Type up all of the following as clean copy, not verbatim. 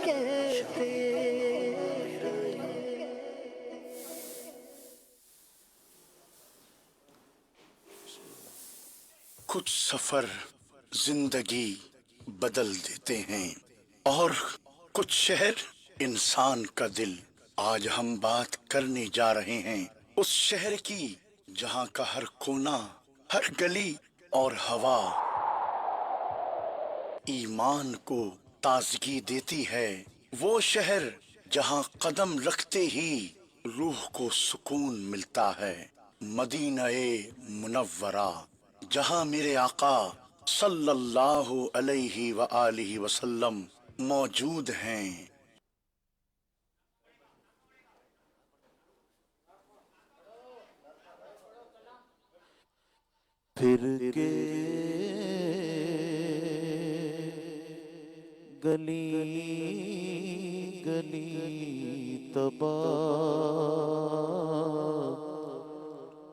کہتے کچھ سفر زندگی بدل دیتے ہیں اور کچھ شہر انسان کا دل۔ آج ہم بات کرنے جا رہے ہیں اس شہر کی جہاں کا ہر کونا، ہر گلی اور ہوا ایمان کو تازگی دیتی ہے۔ وہ شہر جہاں قدم رکھتے ہی روح کو سکون ملتا ہے، مدینہ منورہ، جہاں میرے آقا صلی اللہ علیہ وآلہ وسلم موجود ہیں۔ پھر کے گلی گلی تباہ،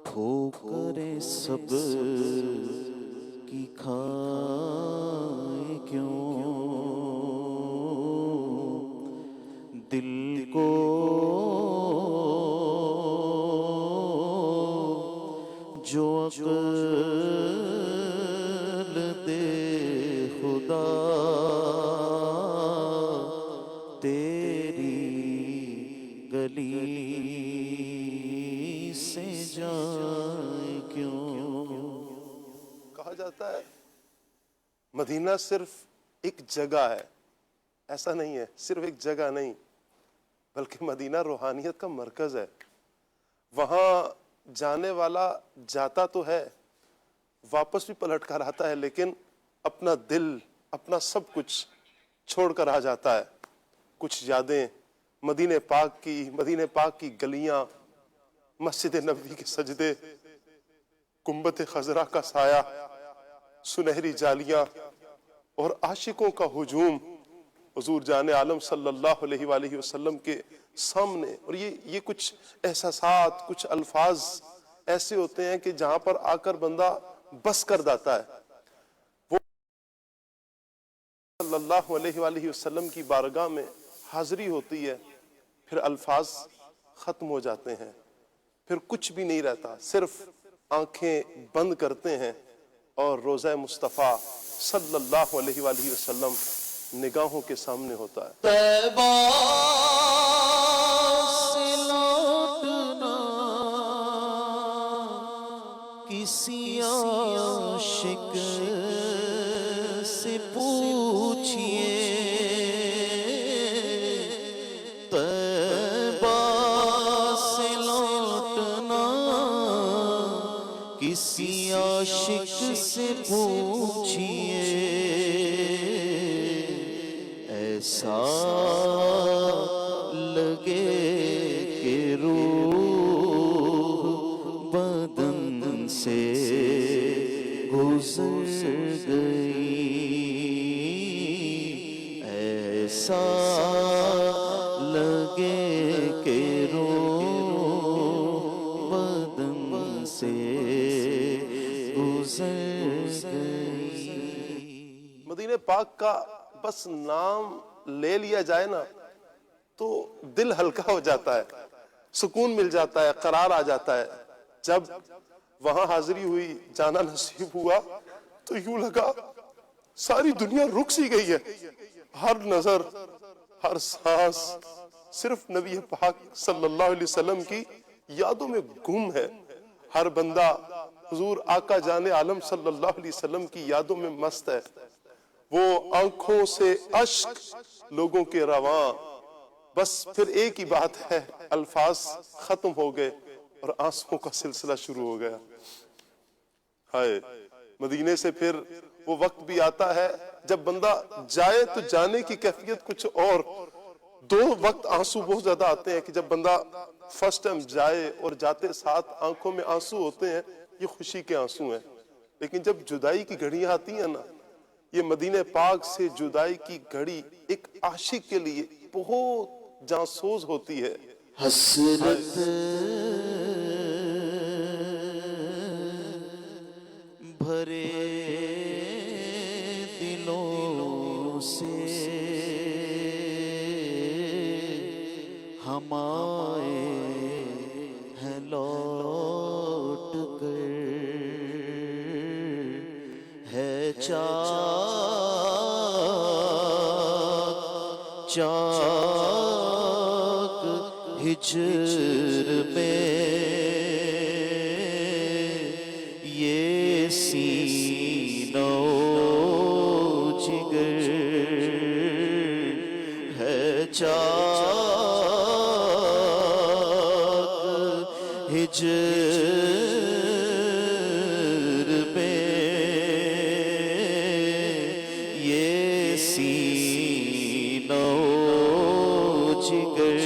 ٹھوکریں سب کی کھائیں کیوں، دل کو جو عقل دے خدا، تیری گلی سے جائیں کیوں۔ کہا جاتا ہے مدینہ صرف ایک جگہ ہے، ایسا نہیں ہے، صرف ایک جگہ نہیں بلکہ مدینہ روحانیت کا مرکز ہے۔ وہاں جانے والا جاتا تو ہے، واپس بھی پلٹ کر آتا ہے، لیکن اپنا دل، اپنا سب کچھ چھوڑ کر آ جاتا ہے۔ کچھ یادیں مدینہ پاک کی گلیاں، مسجد نبوی کے سجدے، گنبد خضرا کا سایہ، سنہری جالیاں اور عاشقوں کا ہجوم حضور جان عالم صلی اللہ علیہ وآلہ وسلم کے سامنے۔ اور یہ کچھ احساسات، کچھ الفاظ ایسے ہوتے ہیں کہ جہاں پر آ کر بندہ بس کر جاتا ہے۔ وہ صلی اللہ علیہ وآلہ وسلم کی بارگاہ میں حاضری ہوتی ہے، پھر الفاظ ختم ہو جاتے ہیں، پھر کچھ بھی نہیں رہتا، صرف آنکھیں بند کرتے ہیں اور روضہ مصطفیٰ صلی اللہ علیہ وآلہ وسلم نگاہوں کے سامنے ہوتا ہے۔ طیبہ سے لوٹنا کسی عاشق سے پوچھئے، طیبہ سے لوٹنا کسی عاشق سے پوچھئے، ایسا لگے کہ روح بدن سے گزر گئی، ایسا لگے کہ روح بدن سے گزر گئی۔ مدینہ پاک کا بس نام لے لیا جائے نا تو دل ہلکا ہو جاتا ہے، سکون مل جاتا ہے، قرار آ جاتا ہے۔ جب وہاں حاضری ہوئی، جانا نصیب ہوا تو یوں لگا ساری دنیا رک سی گئی ہے، ہر نظر، ہر سانس صرف نبی پاک صلی اللہ علیہ وسلم کی یادوں میں گم ہے۔ ہر بندہ حضور آقا جان عالم صلی اللہ علیہ وسلم کی یادوں میں مست ہے۔ وہ آنکھوں سے اشک لوگوں کے رواں، بس پھر ایک ہی بات ہے، الفاظ ختم ہو گئے اور آنسوں کا سلسلہ شروع ہو گیا۔ ہائے، مدینے سے پھر وہ وقت بھی آتا ہے جب بندہ جائے تو جانے کی کیفیت کچھ اور۔ دو وقت آنسو بہت زیادہ آتے ہیں کہ جب بندہ فرسٹ ٹائم جائے اور جاتے ساتھ آنکھوں میں آنسو ہوتے ہیں، یہ خوشی کے آنسو ہیں۔ لیکن جب جدائی کی گھڑیاں آتی ہیں نا، یہ مدینہ پاک سے جدائی کی گھڑی ایک عاشق کے لیے بہت جانسوز ہوتی ہے۔ حسرت بھرے دلوں سے ہم آئے ہیں لوٹ کر، ہے چاک ہجر میں یہ سینہ و جگر، ہے چاک ہجر میں یہ سینہ و جگر،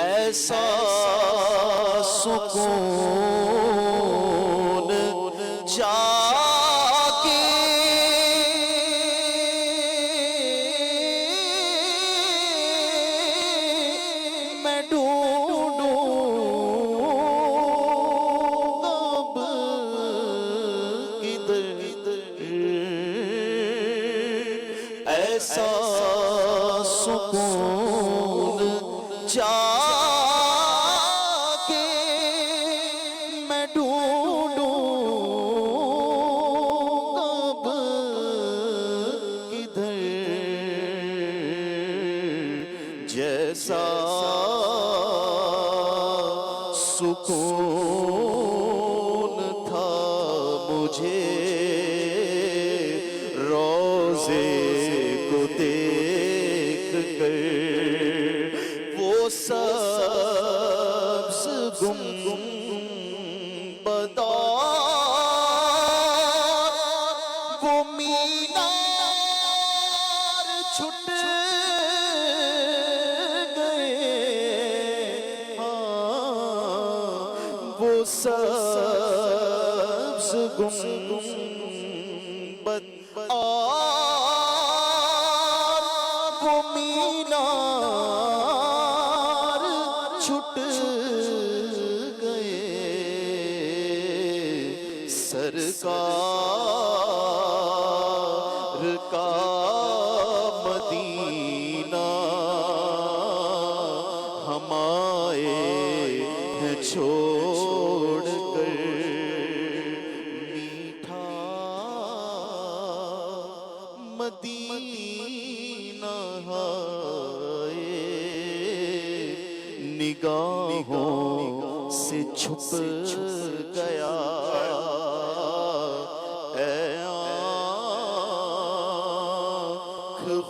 ایسا سکون جا کے میں ڈھونڈوں اب کدھر، ایسا سکون جا کے میں ڈھونڈوں اب کدھر، جیسا سکون تھا مجھے روزے کو دیکھ کر، وہ سبز گنبدار وہ مینار چھٹ گئے، وہ سبز گنبدار وہ مینار چھٹ گئے، سرکار کا مدینہ ہم آئے ہیں چھوڑ کر، میٹھا مدینہ ہائے نگاہوں سے چھپ گیا، اے آنکھ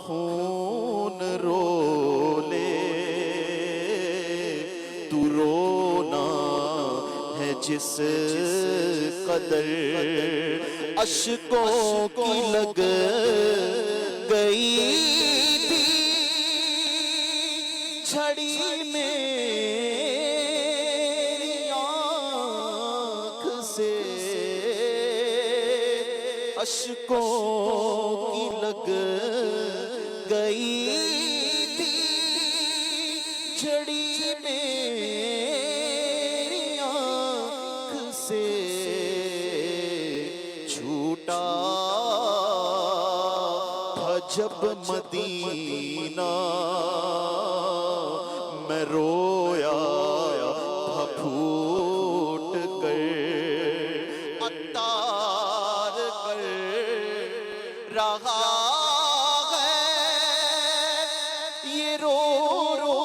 خون رو لے، تو رونا ہے جس قدر، اشکوں کی لگ گئی تھی چھڑی میری آنکھ سے، اشکوں کی لگ گئی تھی چھڑی میری آنکھ سے، جھوٹا تھا جب مدینہ میں رویا تھا پھوٹ کر، عطار کر رہا ہے یہ رو رو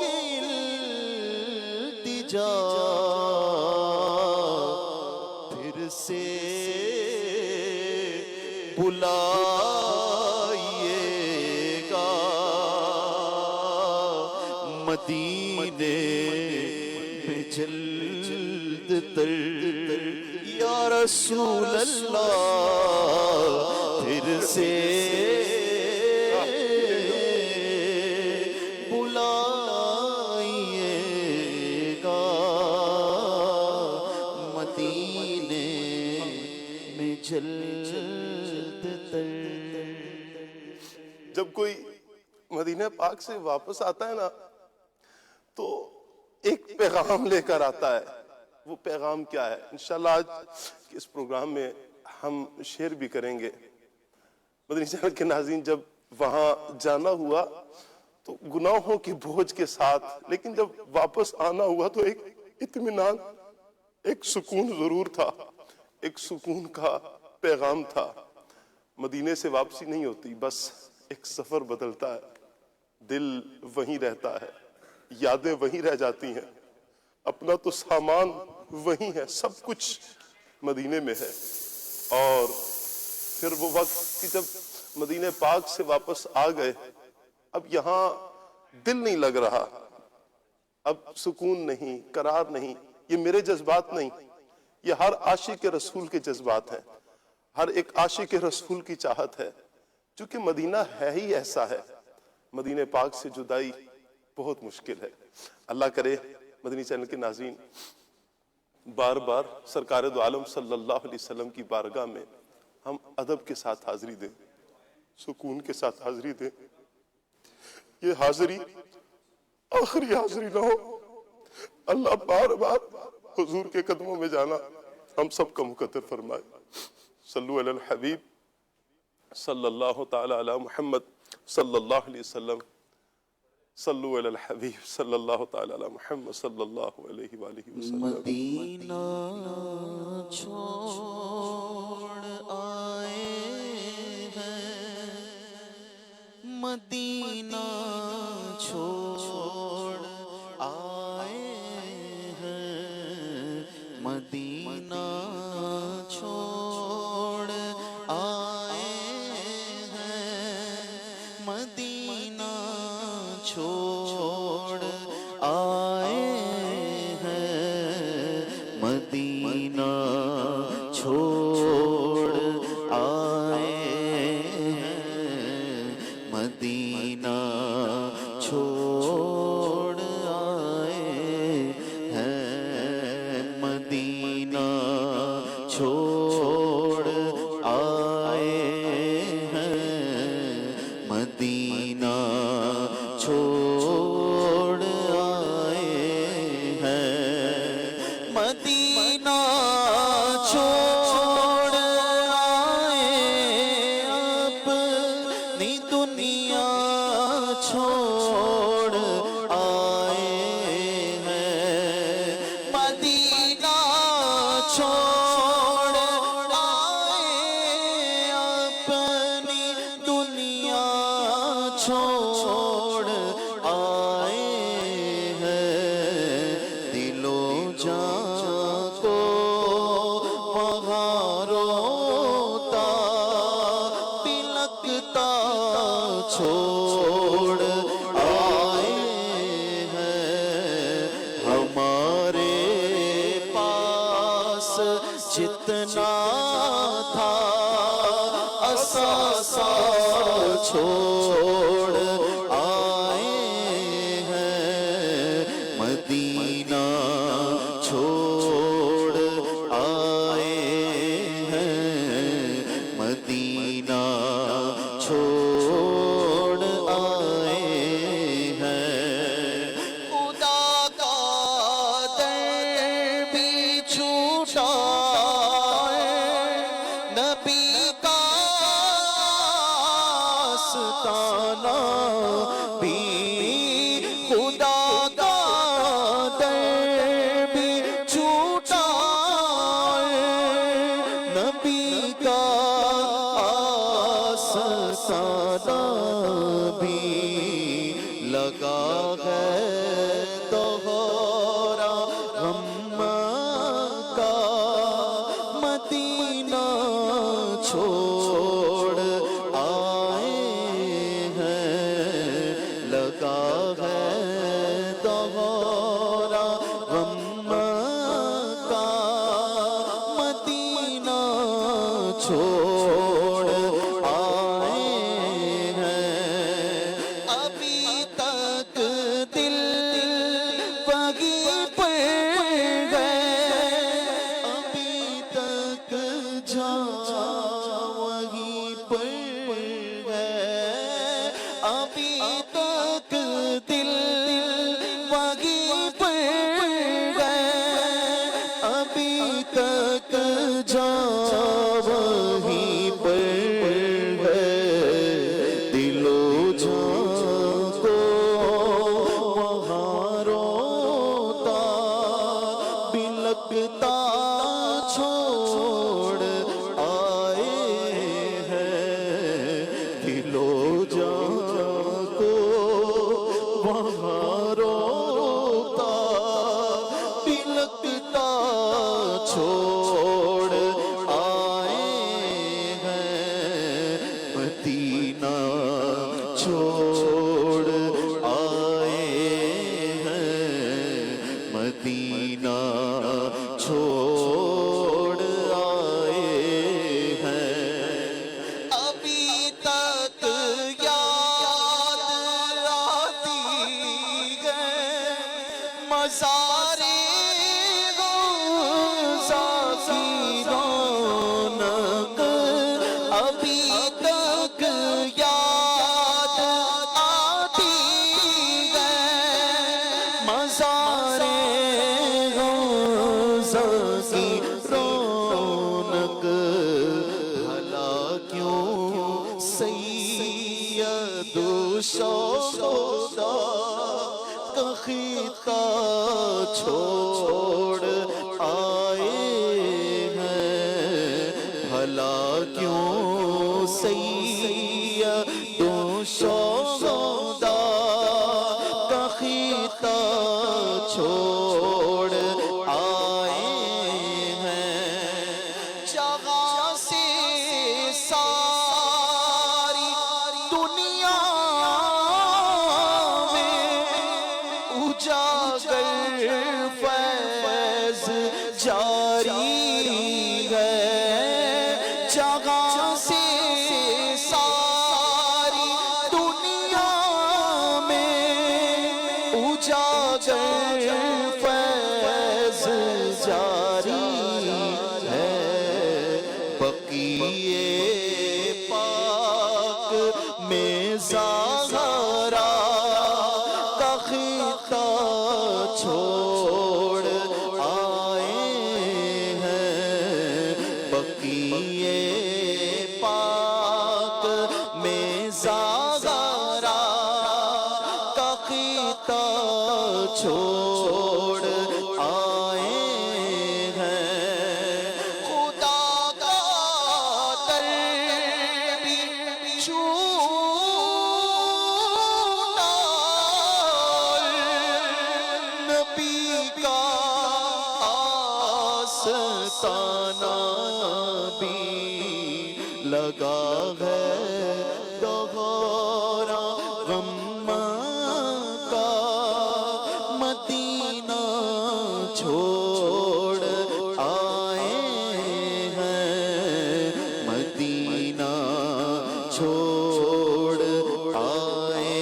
کے التجا، پھر سے بلائیے گا مدینے میں جلد تر، یا رسول اللہ پھر سے بلائیے گا مدینے میں جلد تر۔ جب کوئی مدینہ پاک سے واپس آتا ہے نا تو ایک پیغام لے کر آتا ہے، وہ پیغام کیا ہے انشاءاللہ آج اس پروگرام میں ہم شیئر بھی کریں گے۔ مدنی چینل کے ناظرین، جب وہاں جانا ہوا تو گناہوں کے بوجھ کے ساتھ، لیکن جب واپس آنا ہوا تو ایک اطمینان، ایک سکون ضرور تھا، ایک سکون کا پیغام تھا۔ مدینے سے واپسی نہیں ہوتی، بس ایک سفر بدلتا ہے، دل وہیں رہتا ہے، یادیں وہیں رہ جاتی ہیں، اپنا تو سامان وہیں ہے، سب کچھ مدینے میں ہے۔ اور پھر وہ وقت کہ جب مدینہ پاک سے واپس آ گئے، اب یہاں دل نہیں لگ رہا، اب سکون نہیں، قرار نہیں۔ یہ میرے جذبات نہیں، یہ ہر عاشق رسول کے جذبات ہیں، ہر ایک عاشق رسول کی چاہت ہے، چونکہ مدینہ ہے ہی ایسا ہے۔ مدینہ پاک سے جدائی بہت مشکل ہے۔ اللہ کرے مدنی چینل کے ناظرین بار بار سرکار دو عالم صلی اللہ علیہ وسلم کی بارگاہ میں ہم ادب کے ساتھ حاضری دیں، سکون کے ساتھ حاضری دیں۔ یہ حاضری آخری حاضری نہ ہو۔ اللہ بار بار حضور کے قدموں میں جانا ہم سب کا مقدر فرمائے۔ صلو علی الحبیب صلی اللہ تعالی علی محمد صلی اللہ علیہ وسلم۔ صلو علی الحبیب صلی اللہ تعالی علی محمد صلی اللہ علیہ وآلہ وسلم۔ مدینہ چھوڑ آئے ہیں، مدینہ چھوڑ آئے ہیں، مدینہ چھوڑ آئے ہیں، مدینہ چھوڑ آئے ہیں، مدینہ چھوڑ آئے ہیں، مدینہ چھوڑ آئے ہیں، مدینہ چھوڑ آئے ہیں، مدینہ چھوڑ آئے ہیں، مدینہ چھوڑ آئے، اپنی دنیا چھوڑ آئے ہیں، مدینہ چھوڑ آئے، اپنی دنیا چھوڑ آئے ہیں، دل و جان کو وہاں روتا بلکتا چھوڑ آئے ہیں، ہمارے پاس جتنا تھا اثاثہ چھوڑ آئے ہیں، مدینہ چھوڑ آئے ہیں، مدینہ چھوڑ آئے ہیں، خدا کا در بھی چھوٹا ہے، نبی کا آستانہ بھی، خدا کا در بھی چھوٹا ہے، نبی کا آستانہ بھی، لگا ہے دوہرا غم کا، مدینہ چھوڑ آئے ہیں، لگا ہے دوہرا غم کا، مدینہ چھوڑ آئے ہیں، ابھی تک دل وہیں پر ہے، ابھی تک جا وہیں پر ہے، ابھی تک دل وہیں پر ہے، ابھی تک جا وہیں پر ہے، دل و جان کو چھوڑ آئے ہیں دلو جان کو وہاں روتا بلکتا چھوڑ آئے ہیں مدینہ چھوڑ آئے ہیں مدینہ چھوڑ آئے ہیں ابھی تک یاد آتی ہے مزار کی رونق ابھی تک یاد آتی ہے مزار کی رونق بھلا کیوں سید شوقا کا خطہ چھوڑ آئے ہیں بھلا کیوں سید شوقا کا خطہ چھوڑ آئے ہیں جہاں سے ساری دنیا میں اجاگر فیض جاری ہے جہاں سے ساری دنیا میں اجاگر فیض جاری ہے بقیے پاک میں زہرا کا خطہ چھوڑ آئے ہیں بقیے پاک میں زہرا کا خطہ چھوڑ آئے ہیں خدا کا در بھی چھوٹا نبی کا آستانہ بھی لگا ہے گہرا غم کا مدینہ چھوڑ آئے ہیں مدینہ چھوڑ آئے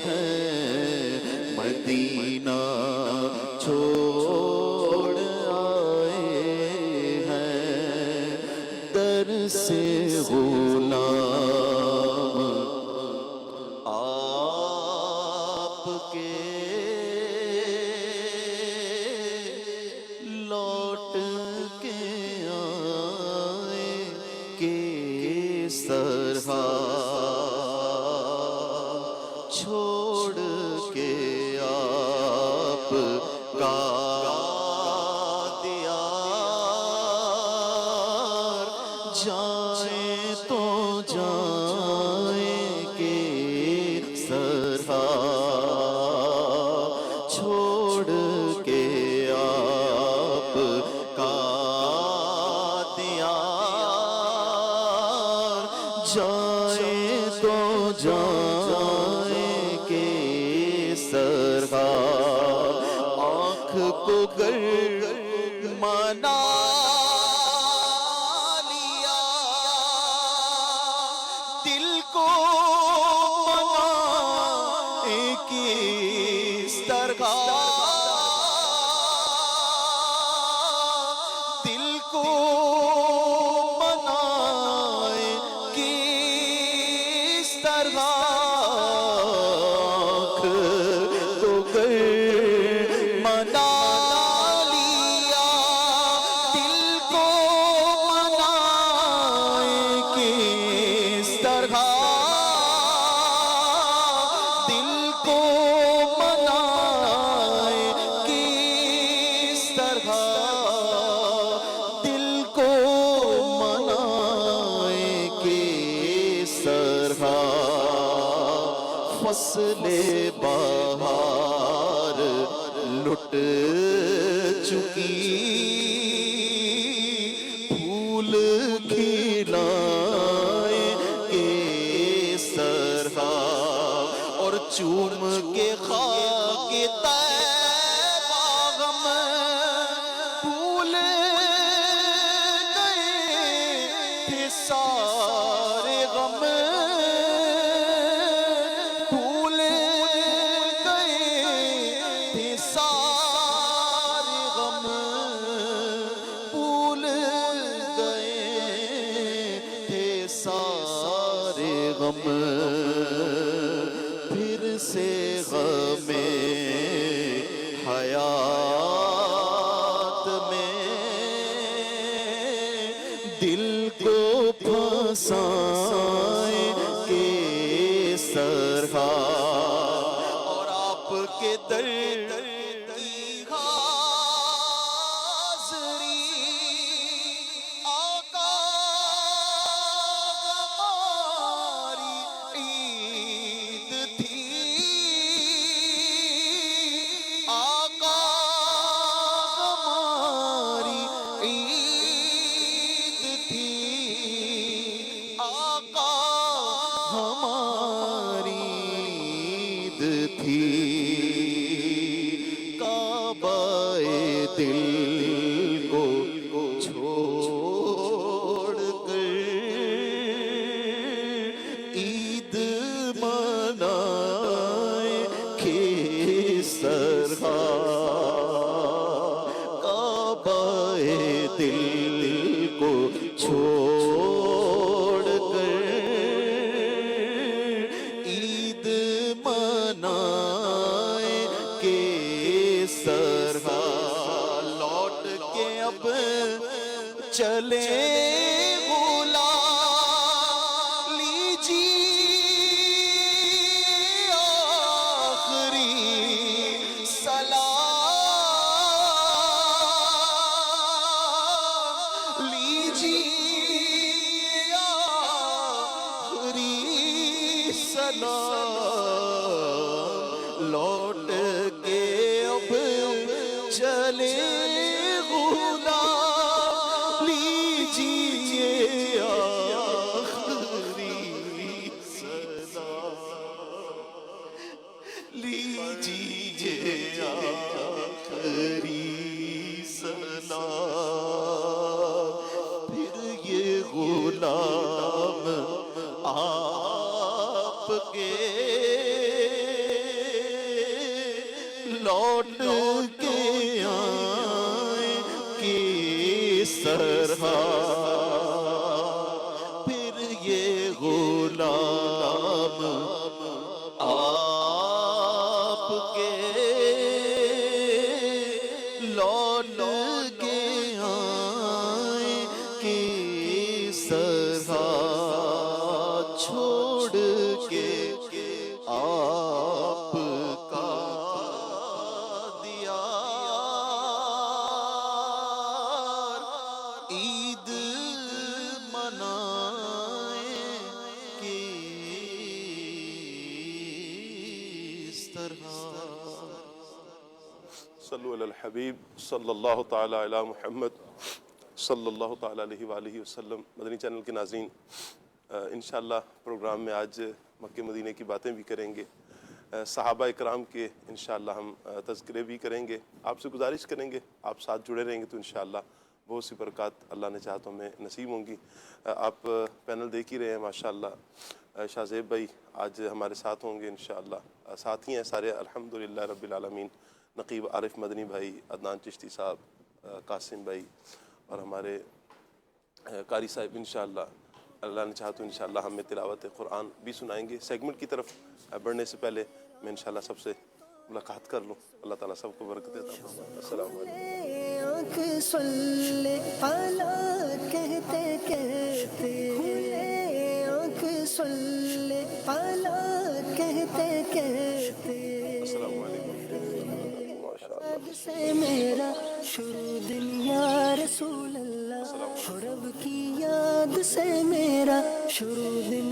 ہیں مدینہ چھوڑ آئے ہیں در سے غلام آپ کے لوٹ کے آئے کس طرح چھوڑ کے آپ کا دیار جائیں تو جائیں کس طرح چھوڑ کے آپ کا دیار جائیں تو جائیں کس طرح آنکھ کو گر منا لیا دل کو منا کس طرح دل کو منائے کس طرح آنکھ کو گر منا لیا دل کو منائے کس طرح دل کو منائے کس طرح فصلِ بہار لٹ چکی، پھول کھلائے کیسرا اور چوم کے خاک طیبہ غم بھول گئے تھے سارے غم، بھول گئے تھے سارے غم، بھول گئے تھے سارے غم، پھر سے غم حیات میں دل کو پھنسائے کیسرا، اور آپ کے در کی حاضری آقا ہماری عید تھی، آقا ہماری عید تھی، آقا ہماری عید تھی، کعبہ دل کو چھوڑ کر عید منائے کیسرا، کعبہ دل کو چھوڑ کر عید منائے کیسرا، لوٹ کے اب چلے غلام لیجیے آخری سلام، لیجیے آخری سلام، لوٹ کے اب چلے غلام لیجیے آخری سلام، لیجیے آخری سلام، پھر یہ غلام آپ کے لوٹ کے آئے کیسرا، پھر یہ غلام آپ کے لوٹ کے آئے کیسرا، چھوڑ کے آپ کا دیار عید منائے کس طرح۔ صلو علی الحبیب صلی اللہ تعالی علی محمد صلی اللہ تعالی علیہ وآلہ وسلم۔ مدنی چینل کے ناظرین، انشاءاللہ پروگرام میں آج مکہ مدینہ کی باتیں بھی کریں گے، صحابہ اکرام کے انشاءاللہ ہم تذکرے بھی کریں گے، آپ سے گزارش کریں گے آپ ساتھ جڑے رہیں گے تو انشاءاللہ بہت سی برکات اللہ نے چاہا تو ہمیں نصیب ہوں گی۔ آپ پینل دیکھ ہی رہے ہیں ماشاءاللہ، شاہ زیب بھائی آج ہمارے ساتھ ہوں گے انشاءاللہ، ساتھی ہیں سارے الحمدللہ رب العالمین، نقیب عارف مدنی بھائی، عدنان چشتی صاحب، قاسم بھائی، اور ہمارے قاری صاحب انشاءاللہ اللہ نے چاہا تو انشاءاللہ ہمیں تلاوت قرآن بھی سنائیں گے۔ سیگمنٹ کی طرف بڑھنے سے پہلے میں انشاءاللہ سب سے ملاقات کر لوں۔ اللہ تعالیٰ سب کو برکت عطا فرمائے۔ السلام علیکم۔ صلی اللہ کہتے کہتے صلی اللہ کہتے کہتے السلام علیکم۔ یاد سے میرا شروع دن یا رسول اللہ، رب کی یاد سے میرا شروع دن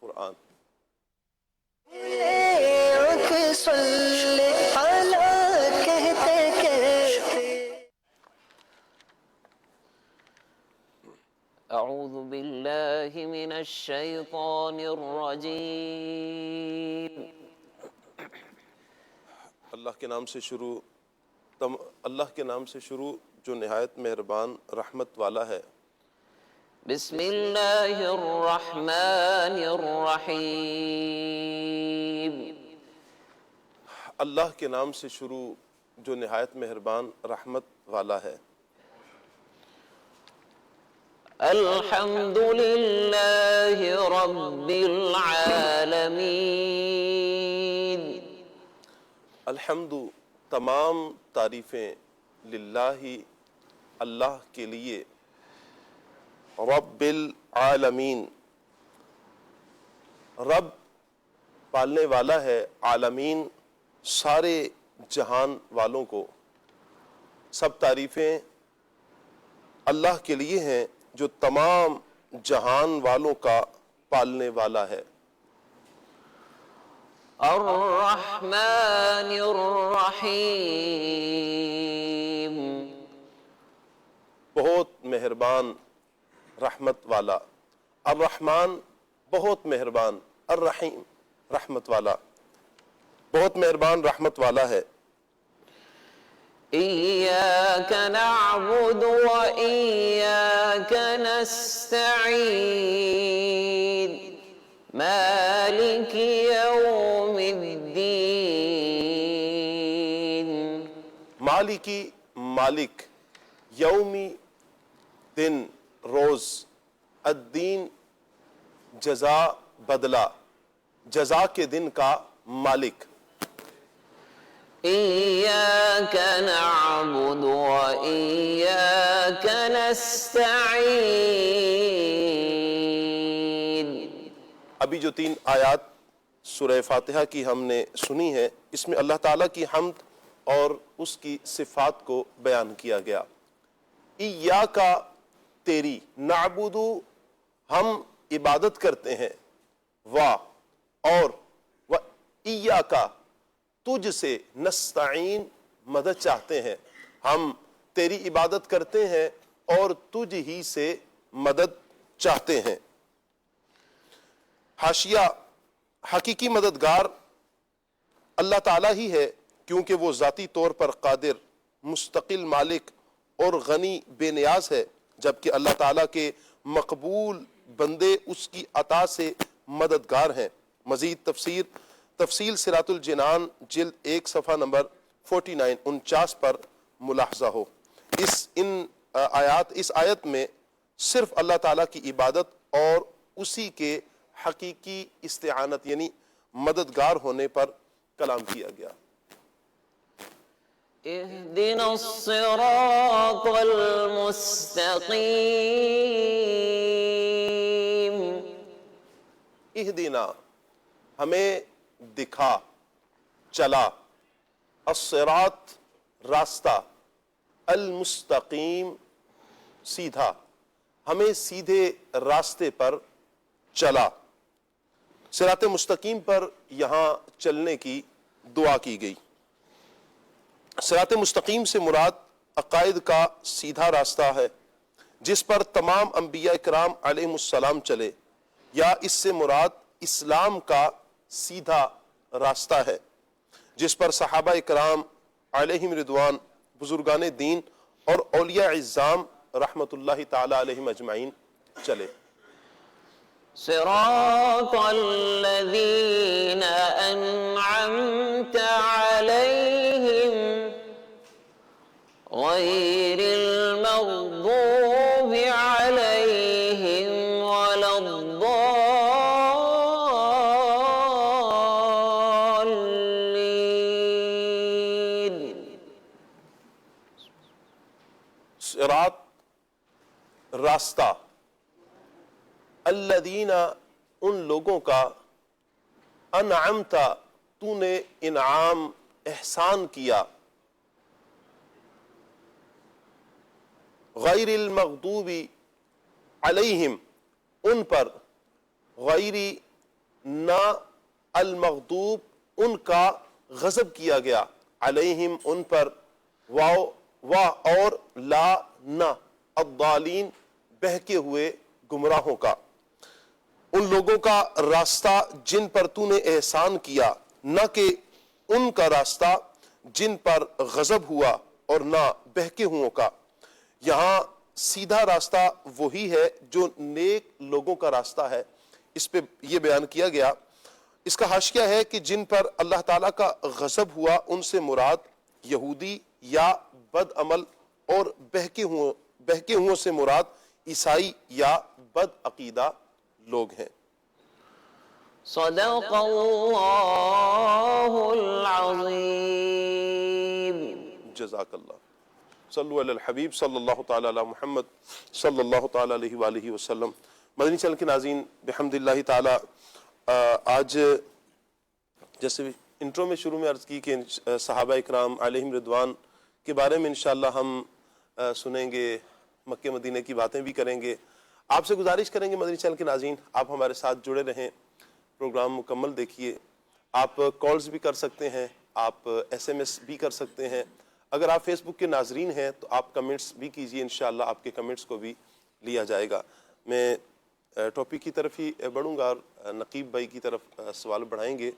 قرآن. آنکھ صلی علی کہتے کہتے أعوذ بالله من الشيطان الرجيم اللہ کے نام سے شروع اللہ کے نام سے شروع جو نہایت مہربان رحمت والا ہے. بسم الله الرحمن الرحيم اللہ کے نام سے شروع جو نہایت مہربان رحمت والا ہے. الحمد لله رب العالمين الحمد تمام تعریفیں للہ اللہ کے لیے. رب العالمین رب پالنے والا ہے، عالمین سارے جہان والوں کو. سب تعریفیں اللہ کے لیے ہیں جو تمام جہان والوں کا پالنے والا ہے. الرحمن الرحيم بہت مہربان رحمت والا. الرحمن بہت مہربان، الرحیم رحمت والا، بہت مہربان رحمت والا ہے. إياك نعبد وإياك نستعين مالك يوم الدين مالکی مالک، یومی دن روز، الدین جزا بدلہ، جزا کے دن کا مالک. إياك نعبد وإياك نستعين. ابھی جو 3 آیات سورہ فاتحہ کی ہم نے سنی ہے، اس میں اللہ تعالیٰ کی حمد اور اس کی صفات کو بیان کیا گیا. ایاکا تیری، نعبدو ہم عبادت کرتے ہیں، اور ایاکا تجھ سے، نستعین مدد چاہتے ہیں، ہم تیری عبادت کرتے ہیں اور تجھ ہی سے مدد چاہتے ہیں. حاشیہ، حقیقی مددگار اللہ تعالیٰ ہی ہے، کیونکہ وہ ذاتی طور پر قادر، مستقل مالک اور غنی بے نیاز ہے، جبکہ اللہ تعالیٰ کے مقبول بندے اس کی عطا سے مددگار ہیں. مزید تفصیل صراط الجنان جلد 1 صفحہ نمبر 49 پر ملاحظہ ہو. اس آیت میں صرف اللہ تعالیٰ کی عبادت اور اسی کے حقیقی استعانت یعنی مددگار ہونے پر کلام کیا گیا. اهدنا الصراط المستقيم. اہدنا ہمیں دکھا، چلا، الصراط راستہ، المستقیم سیدھا، ہمیں سیدھے راستے پر چلا. صراط مستقیم پر یہاں چلنے کی دعا کی گئی. صراط مستقیم سے مراد عقائد کا سیدھا راستہ ہے جس پر تمام انبیاء کرام علیہم السلام چلے، یا اس سے مراد اسلام کا سیدھا راستہ ہے جس پر صحابہ کرام علیہم رضوان، بزرگان دین اور اولیاء اعظام رحمت اللہ تعالی علیہم اجمعین چلے. صراط الذين أنعمت عليهم غير المغضوب عليهم ولا الضالين. صراط راستہ، الذین ان لوگوں کا، انعمت تو نے انعام احسان کیا، غیر المغضوبی علیہم ان پر، غیری نہ المغضوب ان کا غضب کیا گیا، علیہم ان پر، واو وا اور لا نہ، الضالین بہکے ہوئے گمراہوں کا، ان لوگوں کا راستہ جن پر تو نے احسان کیا، نہ کہ ان کا راستہ جن پر غضب ہوا اور نہ بہکے ہوں کا۔ یہاں سیدھا راستہ وہی ہے جو نیک لوگوں کا راستہ ہے، اس پہ یہ بیان کیا گیا۔ اس کا حاشیہ ہے کہ جن پر اللہ تعالیٰ کا غضب ہوا ان سے مراد یہودی یا بد عمل، اور بہکے ہوں سے مراد عیسائی یا بد عقیدہ لوگ ہیں۔ صدق اللہ العظیم۔ جزاک اللہ۔ صلو علی الحبیب صلی اللہ تعالی علی محمد صلی اللہ تعالی علیہ وآلہ وسلم۔ مدنی چینل کے ناظرین، بحمد اللہ تعالی آج جیسے انٹرو میں شروع میں عرض کی کہ صحابہ اکرام علیہم رضوان کے بارے میں انشاءاللہ ہم سنیں گے، مکہ مدینہ کی باتیں بھی کریں گے۔ آپ سے گزارش کریں گے مدنی چینل کے ناظرین، آپ ہمارے ساتھ جڑے رہیں، پروگرام مکمل دیکھیے۔ آپ کالز بھی کر سکتے ہیں، آپ ایس ایم ایس بھی کر سکتے ہیں۔ اگر آپ فیس بک کے ناظرین ہیں تو آپ کمنٹس بھی کیجئے، انشاءاللہ آپ کے کمنٹس کو بھی لیا جائے گا۔ میں ٹاپک کی طرف ہی بڑھوں گا اور نقیب بھائی کی طرف سوال بڑھائیں گے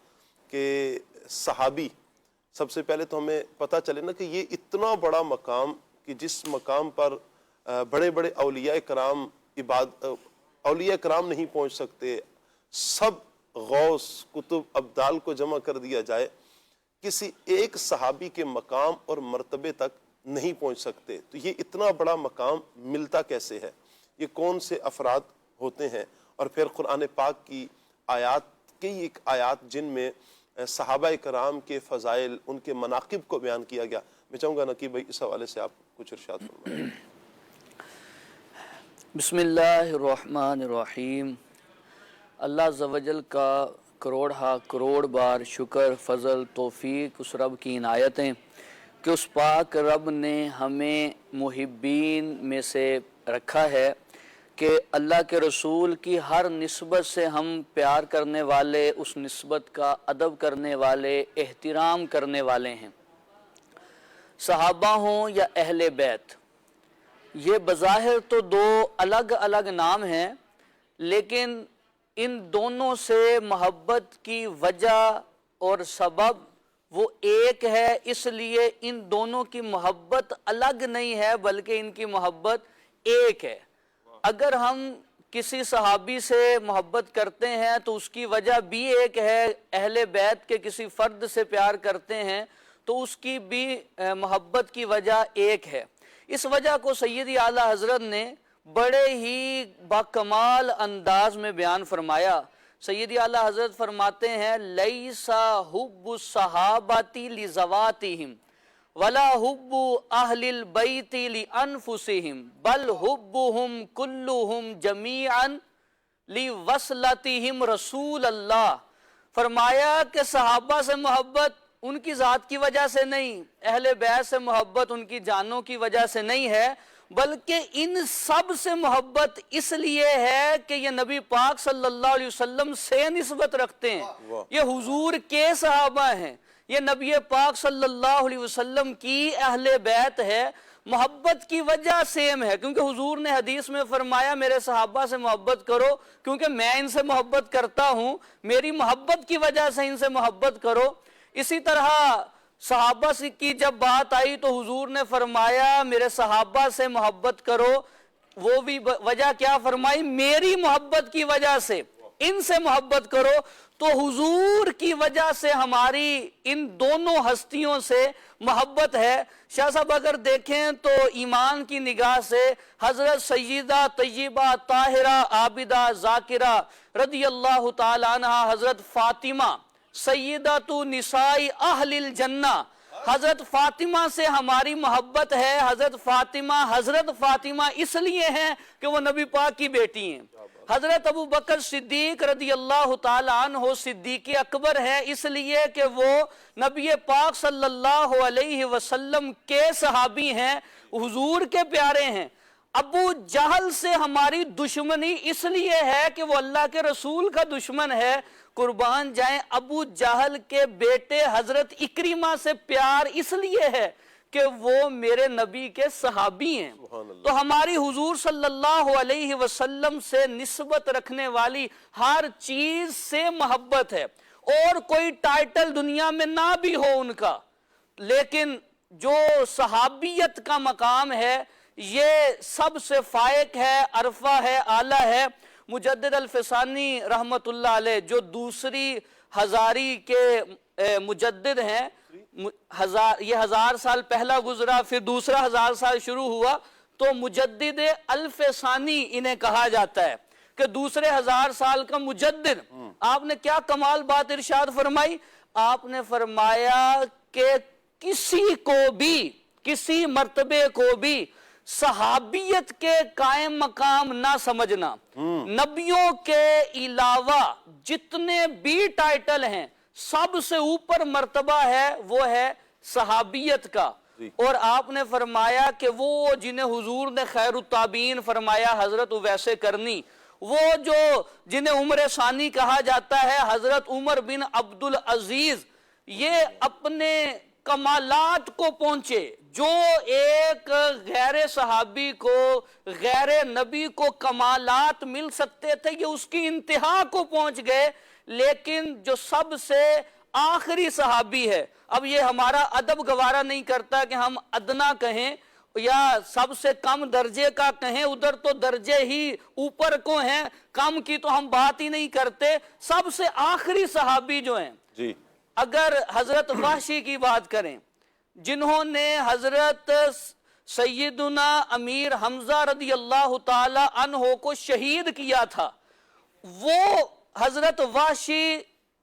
کہ صحابی، سب سے پہلے تو ہمیں پتہ چلے نا کہ یہ اتنا بڑا مقام کہ جس مقام پر بڑے بڑے اولیاء کرام اولیاء کرام نہیں پہنچ سکتے، سب غوث کتب ابدال کو جمع کر دیا جائے، کسی ایک صحابی کے مقام اور مرتبے تک نہیں پہنچ سکتے، تو یہ اتنا بڑا مقام ملتا کیسے ہے؟ یہ کون سے افراد ہوتے ہیں؟ اور پھر قرآن پاک کی آیات، کئی ایک آیات جن میں صحابہ کرام کے فضائل، ان کے مناقب کو بیان کیا گیا۔ میں چاہوں گا نقیب بھائی اس حوالے سے آپ کچھ ارشاد فرمائیں۔ بسم اللہ الرحمن الرحیم۔ اللہ عز و جل کا کروڑ بار شکر، فضل، توفیق اس رب کی عنایتیں کہ اس پاک رب نے ہمیں محبین میں سے رکھا ہے کہ اللہ کے رسول کی ہر نسبت سے ہم پیار کرنے والے، اس نسبت کا ادب کرنے والے، احترام کرنے والے ہیں۔ صحابہ ہوں یا اہل بیت، یہ بظاہر تو دو الگ الگ نام ہیں، لیکن ان دونوں سے محبت کی وجہ اور سبب وہ ایک ہے، اس لیے ان دونوں کی محبت الگ نہیں ہے بلکہ ان کی محبت ایک ہے۔ اگر ہم کسی صحابی سے محبت کرتے ہیں تو اس کی وجہ بھی ایک ہے، اہل بیت کے کسی فرد سے پیار کرتے ہیں تو اس کی بھی محبت کی وجہ ایک ہے۔ اس وجہ کو سیدی اعلیٰ حضرت نے بڑے ہی باکمال انداز میں بیان فرمایا۔ سیدی اعلیٰ حضرت فرماتے ہیں لیسا حب الصحابۃ لذواتہم ولا حب اہل البیت لانفسہم بل حبہم کلہم جمیعا لوصلتہم رسول اللہ۔ فرمایا کہ صحابہ سے محبت ان کی ذات کی وجہ سے نہیں، اہل بیت سے محبت ان کی جانوں کی وجہ سے نہیں ہے، بلکہ ان سب سے محبت اس لیے ہے کہ یہ نبی پاک صلی اللہ علیہ وسلم سے نسبت رکھتے ہیں، یہ حضور کے صحابہ ہیں، یہ نبی پاک صلی اللہ علیہ وسلم کی اہل بیت ہے۔ محبت کی وجہ سیم ہے، کیونکہ حضور نے حدیث میں فرمایا میرے صحابہ سے محبت کرو کیونکہ میں ان سے محبت کرتا ہوں، میری محبت کی وجہ سے ان سے محبت کرو۔ اسی طرح صحابہ کی جب بات آئی تو حضور نے فرمایا میرے صحابہ سے محبت کرو، وہ بھی وجہ کیا فرمائی؟ میری محبت کی وجہ سے ان سے محبت کرو۔ تو حضور کی وجہ سے ہماری ان دونوں ہستیوں سے محبت ہے۔ شاہ صاحب اگر دیکھیں تو ایمان کی نگاہ سے حضرت سیدہ طیبہ طاہرہ عابدہ ذاکرہ رضی اللہ تعالی عنہ، حضرت فاطمہ سیدۃ نساء اہل الجنہ، حضرت فاطمہ سے ہماری محبت ہے۔ حضرت فاطمہ اس لیے ہیں کہ وہ نبی پاک کی بیٹی ہیں۔ حضرت ابو بکر صدیق رضی اللہ تعالی عنہ صدیق اکبر ہے، اس لیے کہ وہ نبی پاک صلی اللہ علیہ وسلم کے صحابی ہیں، حضور کے پیارے ہیں۔ ابو جہل سے ہماری دشمنی اس لیے ہے کہ وہ اللہ کے رسول کا دشمن ہے. قربان جائیں ابو جہل کے بیٹے حضرت اکرمہ سے پیار اس لیے ہے کہ وہ میرے نبی کے صحابی ہیں. تو ہماری حضور صلی اللہ علیہ وسلم سے نسبت رکھنے والی ہر چیز سے محبت ہے. اور کوئی ٹائٹل دنیا میں نہ بھی ہو ان کا، لیکن جو صحابیت کا مقام ہے یہ سب سے فائق ہے، عرفہ ہے، اعلیٰ ہے. مجدد الفسانی رحمت اللہ علیہ جو دوسری ہزاری کے مجدد ہیں، یہ 1000 سال پہلا گزرا، پھر دوسرا 1000 سال شروع ہوا، تو مجدد الفسانی انہیں کہا جاتا ہے کہ دوسرے 1000 سال کا مجدد. آپ نے کیا کمال بات ارشاد فرمائی؟ آپ نے فرمایا کہ کسی کو بھی، کسی مرتبے کو بھی صحابیت کے قائم مقام نہ سمجھنا. نبیوں کے علاوہ جتنے بھی ٹائٹل ہیں سب سے اوپر مرتبہ ہے وہ ہے صحابیت کا. اور آپ نے فرمایا کہ وہ جنہیں حضور نے خیر التابعین فرمایا حضرت اویس کرنی، وہ جو جنہیں عمر ثانی کہا جاتا ہے حضرت عمر بن عبدالعزیز، یہ اپنے کمالات کو پہنچے. جو ایک غیر صحابی کو، غیر نبی کو کمالات مل سکتے تھے یہ اس کی انتہا کو پہنچ گئے. لیکن جو سب سے آخری صحابی ہے، اب یہ ہمارا ادب گوارا نہیں کرتا کہ ہم ادنا کہیں یا سب سے کم درجے کا کہیں، ادھر تو درجے ہی اوپر کو ہیں، کم کی تو ہم بات ہی نہیں کرتے. سب سے آخری صحابی جو ہیں، جی اگر حضرت وحشی کی بات کریں جنہوں نے حضرت سیدنا امیر حمزہ رضی اللہ تعالی عنہ کو شہید کیا تھا، وہ حضرت وحشی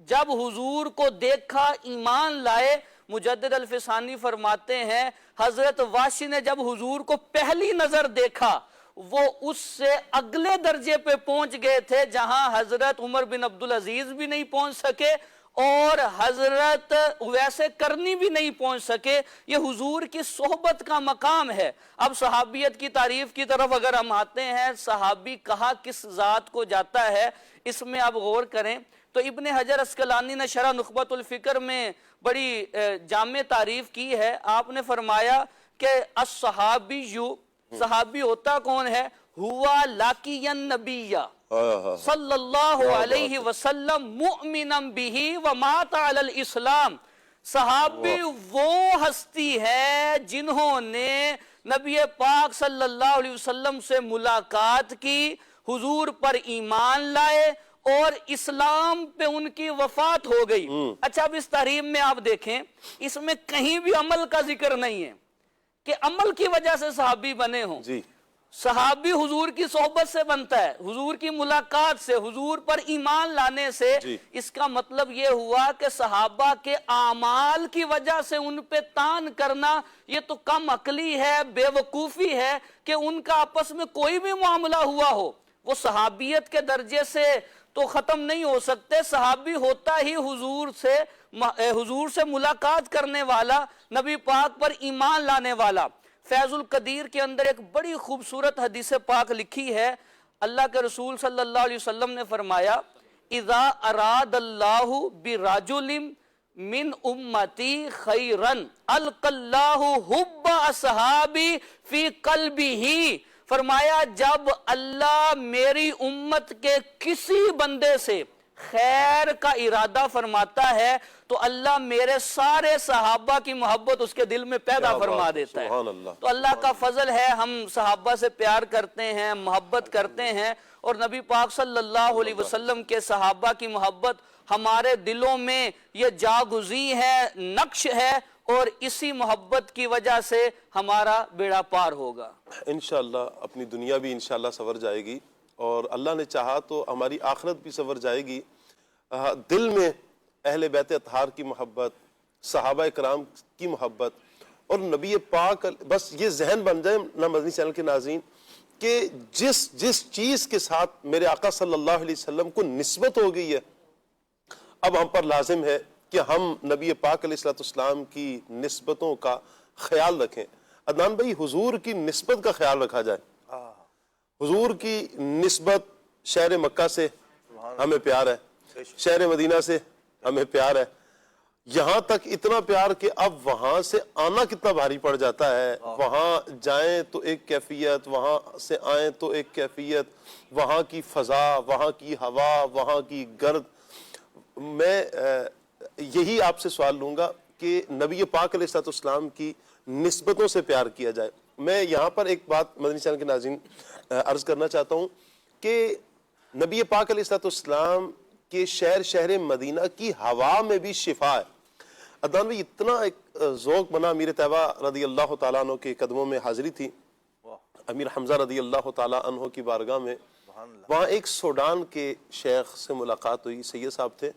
جب حضور کو دیکھا ایمان لائے. مجدد الفسانی فرماتے ہیں حضرت وحشی نے جب حضور کو پہلی نظر دیکھا وہ اس سے اگلے درجے پہ پہنچ گئے تھے جہاں حضرت عمر بن عبدالعزیز بھی نہیں پہنچ سکے اور حضرت اویس کرنی بھی نہیں پہنچ سکے. یہ حضور کی صحبت کا مقام ہے. اب صحابیت کی تعریف کی طرف اگر ہم آتے ہیں، صحابی کہا کس ذات کو جاتا ہے، اس میں آپ غور کریں تو ابن حجر عسقلانی نے شرح نخبۃ الفکر میں بڑی جامع تعریف کی ہے. آپ نے فرمایا کہ الصحابی، صحابی ہوتا کون ہے؟ ہوا لاقی النبی صلی اللہ علیہ وسلم مؤمنا بہ ومات علی الاسلام. صحابی وہ ہستی ہے جنہوں نے نبی پاک صلی اللہ علیہ وسلم سے ملاقات کی، حضور پر ایمان لائے اور اسلام پہ ان کی وفات ہو گئی. اچھا اب اس تعریف میں آپ دیکھیں اس میں کہیں بھی عمل کا ذکر نہیں ہے کہ عمل کی وجہ سے صحابی بنے ہوں. جی صحابی حضور کی صحبت سے بنتا ہے، حضور کی ملاقات سے، حضور پر ایمان لانے سے. اس کا مطلب یہ ہوا کہ صحابہ کے اعمال کی وجہ سے ان پہ تان کرنا یہ تو کم عقلی ہے، بے وقوفی ہے کہ ان کا آپس میں کوئی بھی معاملہ ہوا ہو. وہ صحابیت کے درجے سے تو ختم نہیں ہو سکتے. صحابی ہوتا ہی حضور سے ملاقات کرنے والا، نبی پاک پر ایمان لانے والا. فیض القدیر کے اندر ایک بڑی خوبصورت حدیث پاک لکھی ہے. اللہ کے رسول صلی اللہ علیہ وسلم نے فرمایا اذا اراد اللہ برجل من امتی خیرن القی اللہ حب اصحابی فی قلبہ. فرمایا جب اللہ میری امت کے کسی بندے سے خیر کا ارادہ فرماتا ہے تو اللہ میرے سارے صحابہ کی محبت اس کے دل میں پیدا فرما دیتا ہے. تو اللہ کا فضل ہے، ہم صحابہ سے پیار کرتے ہیں، محبت کرتے ہیں اور نبی پاک صلی اللہ علیہ وسلم کے صحابہ کی محبت ہمارے دلوں میں یہ جاگزی ہے، نقش ہے اور اسی محبت کی وجہ سے ہمارا بیڑا پار ہوگا. انشاءاللہ اپنی دنیا بھی انشاءاللہ سنور جائے گی اور اللہ نے چاہا تو ہماری آخرت بھی سنور جائے گی. دل میں اہل بیت اطہار کی محبت، صحابہ کرام کی محبت اور نبی پاک، بس یہ ذہن بن جائے نہ مدنی چینل کے ناظرین کہ جس چیز کے ساتھ میرے آقا صلی اللہ علیہ وسلم کو نسبت ہو گئی ہے اب ہم پر لازم ہے کہ ہم نبی پاک علیہ السلام کی نسبتوں کا خیال رکھیں. عدنان بھائی حضور کی نسبت کا خیال رکھا جائے. حضور کی نسبت شہر مکہ سے ہمیں پیار ہے، شہر مدینہ سے ہمیں پیار ہے، یہاں تک اتنا پیار کہ اب وہاں سے آنا کتنا بھاری پڑ جاتا ہے. وہاں جائیں تو ایک کیفیت، وہاں سے آئیں تو ایک کیفیت، وہاں کی فضا، وہاں کی ہوا، وہاں کی گرد. میں یہی آپ سے سوال لوں گا کہ نبی پاک علیہ السلام کی نسبتوں سے پیار کیا جائے. میں یہاں پر ایک بات مدنی چینل کے ناظرین عرض کرنا چاہتا ہوں کہ نبی پاک علیہ السلام کے شہر مدینہ کی ہوا میں بھی شفا ہے. عدنان بھائی اتنا ایک ذوق بنا. امیر طیبہ رضی اللہ تعالیٰ عنہ کے قدموں میں حاضری تھی، امیر حمزہ رضی اللہ تعالیٰ عنہ کی بارگاہ میں. وہاں ایک سوڈان کے شیخ سے ملاقات ہوئی، سید صاحب تھے،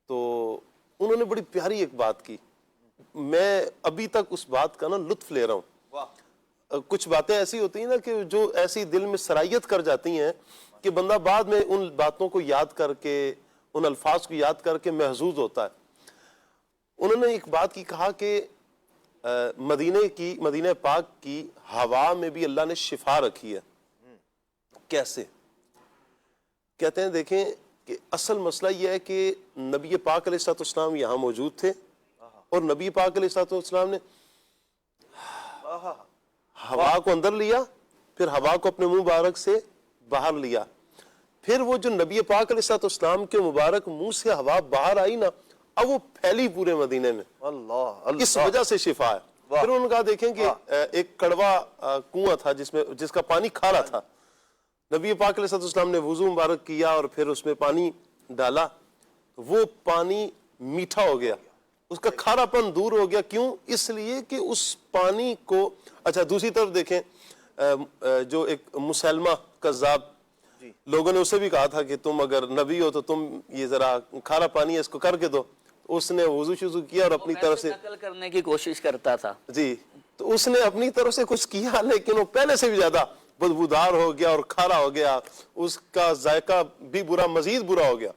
تو انہوں نے بڑی پیاری ایک بات کی. میں ابھی تک اس بات کا لطف لے رہا ہوں. کچھ باتیں ایسی ہوتی ہیں کہ جو ایسی دل میں سرائیت کر جاتی ہیں کہ بندہ بعد میں ان باتوں کو یاد کر کے، ان الفاظ کو یاد کر کے محظوظ ہوتا ہے. انہوں نے ایک بات کی، کہا کہ مدینہ پاک کی ہوا میں بھی اللہ نے شفا رکھی ہے. کیسے؟ کہتے ہیں دیکھیں کہ اصل مسئلہ یہ ہے کہ نبی پاک علیہ السلام یہاں موجود تھے، اور نبی پاک علیہ السلام نے ہوا کو اندر لیا، پھر ہوا کو اپنے منہ مبارک سے باہر لیا، پھر وہ جو نبی پاک علیہ السلام کے مبارک منہ سے ہوا باہر آئی نا، اب وہ پھیلی پورے مدینے میں. اس وجہ سے شفا ہے. پھر انہوں نے کہا دیکھیں کہ ایک کڑوا کنواں تھا جس کا پانی کھارا تھا. نبی پاک علیہ السلام نے وضو مبارک کیا اور پھر اس میں پانی ڈالا، وہ پانی میٹھا ہو گیا، اس کا کھارا پن دور ہو گیا. کیوں؟ اس لیے کہ اس پانی کو. اچھا دوسری طرف دیکھیں، جو ایک مسلمہ کذاب، لوگوں نے اسے بھی کہا تھا کہ تم اگر نبی ہو تو تم یہ ذرا کھارا پانی ہے اس کو کر کے دو. اس نے وضو شضو کیا اور اپنی طرف سے نقل کرنے کی کوشش کرتا تھا. جی، تو اس نے اپنی طرف سے کچھ کیا، لیکن وہ پہلے سے بھی زیادہ بدبودار ہو گیا اور کھارا ہو گیا، اس کا ذائقہ بھی برا، مزید برا ہو گیا.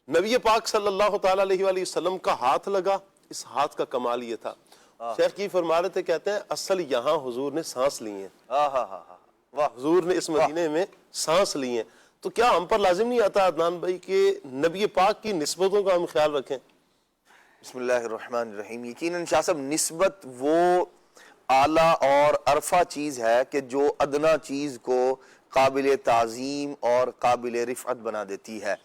نبی پاک صلی اللہ تعالیٰ علیہ وآلہ وسلم کا ہاتھ لگا. اس ہاتھ کا کمال یہ تھا، شیخ کی فرما رہے تھے، کہتے ہیں اصل یہاں حضور نے سانس لی ہیں. حضور نے اس مدینے میں سانس لی ہیں. تو کیا ہم پر لازم نہیں آتا عدنان بھائی کہ نبی پاک کی نسبتوں کا ہم خیال رکھیں؟ بسم اللہ الرحمن الرحیم. یقیناً شاہ صاحب، نسبت وہ اعلیٰ اور عرفہ چیز ہے کہ جو ادنا چیز کو قابل تعظیم اور قابل رفعت بنا دیتی ہے،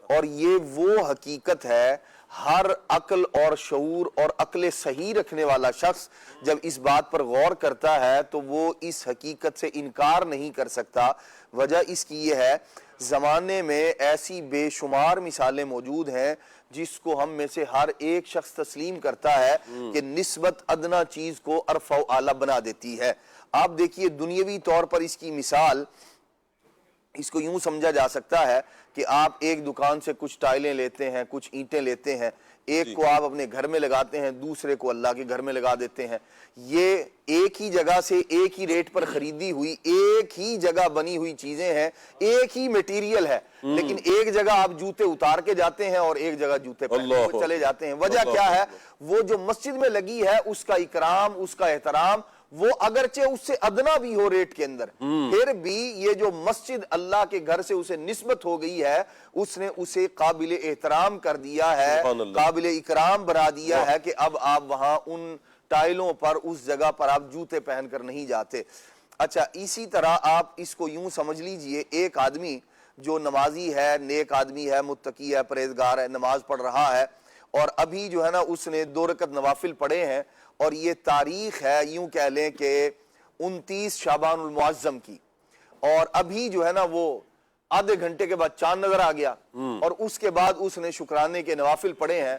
اور یہ وہ حقیقت ہے ہر عقل اور شعور اور عقل صحیح رکھنے والا شخص جب اس بات پر غور کرتا ہے تو وہ اس حقیقت سے انکار نہیں کر سکتا. وجہ اس کی یہ ہے، زمانے میں ایسی بے شمار مثالیں موجود ہیں جس کو ہم میں سے ہر ایک شخص تسلیم کرتا ہے کہ نسبت ادنا چیز کو عرفہ و اعلیٰ بنا دیتی ہے. آپ دیکھیے دنیاوی طور پر اس کی مثال، اس کو یوں سمجھا جا سکتا ہے کہ آپ ایک دکان سے کچھ ٹائلیں لیتے ہیں، کچھ اینٹیں لیتے ہیں، ایک کو آپ اپنے گھر میں لگاتے ہیں، دوسرے کو اللہ کے گھر میں لگا دیتے ہیں. یہ ایک ہی جگہ سے ایک ہی ریٹ پر خریدی ہوئی، ایک ہی جگہ بنی ہوئی چیزیں ہیں، ایک ہی میٹیریل ہے، لیکن ایک جگہ آپ جوتے اتار کے جاتے ہیں اور ایک جگہ جوتے پہن کے چلے جاتے ہیں. وجہ کیا ہے؟ وہ جو مسجد میں لگی ہے اس کا اکرام، اس کا احترام، وہ اگرچہ اس سے ادنا بھی ہو ریٹ کے اندر، پھر بھی یہ جو مسجد اللہ کے گھر سے اسے نسبت ہو گئی ہے، اس نے اسے قابل احترام کر دیا ہے، قابل اکرام بنا دیا ہے کہ اب آپ وہاں ان ٹائلوں پر، اس جگہ پر آپ جوتے پہن کر نہیں جاتے. اچھا اسی طرح آپ اس کو یوں سمجھ لیجئے، ایک آدمی جو نمازی ہے، نیک آدمی ہے، متقی ہے، پرہیزگار ہے، نماز پڑھ رہا ہے، اور ابھی جو ہے نا اس نے 2 رکعت نوافل پڑھے ہیں، اور یہ تاریخ ہے یوں کہہ لیں کہ 29 شعبان المعظم کی، اور ابھی جو ہے نا وہ آدھے گھنٹے کے بعد چاند نظر آ گیا، اور اس کے بعد اس نے شکرانے کے نوافل پڑھے ہیں.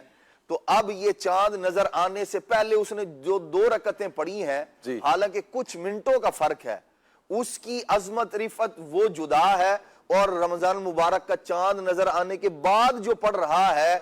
تو اب یہ چاند نظر آنے سے پہلے اس نے جو 2 رکعتیں پڑھی ہیں، حالانکہ کچھ منٹوں کا فرق ہے، اس کی عظمت رفعت وہ جدا ہے، اور رمضان المبارک کا چاند نظر آنے کے بعد جو پڑھ رہا ہے،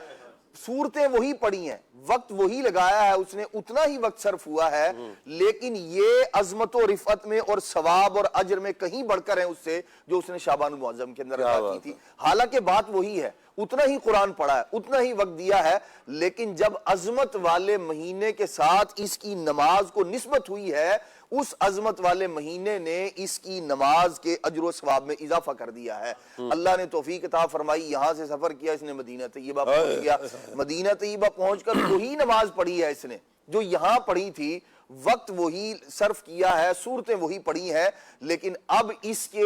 صورتیں وہی پڑھی ہیں، وقت وہی لگایا ہے، اس نے اتنا ہی وقت صرف ہوا ہے، لیکن یہ عظمت و رفعت میں اور ثواب اور اجر میں کہیں بڑھ کر ہیں اس سے جو اس نے شعبان المعظم کے اندر ادا کی تھی. حالانکہ بات وہی ہے، اتنا ہی قرآن پڑھا ہے، اتنا ہی وقت دیا ہے، لیکن جب عظمت والے مہینے کے ساتھ اس کی نماز کو نسبت ہوئی ہے، اس عظمت والے مہینے نے اس کی نماز کے اجر و ثواب میں اضافہ کر دیا ہے۔ اللہ نے توفیق عطا فرمائی، یہاں سے سفر کیا اس نے، مدینہ طیبہ پہنچ گیا، مدینہ طیبہ پہنچ کر وہی نماز پڑھی ہے اس نے جو یہاں پڑھی تھی، وقت وہی صرف کیا ہے، صورتیں وہی پڑھی ہیں، لیکن اب اس کے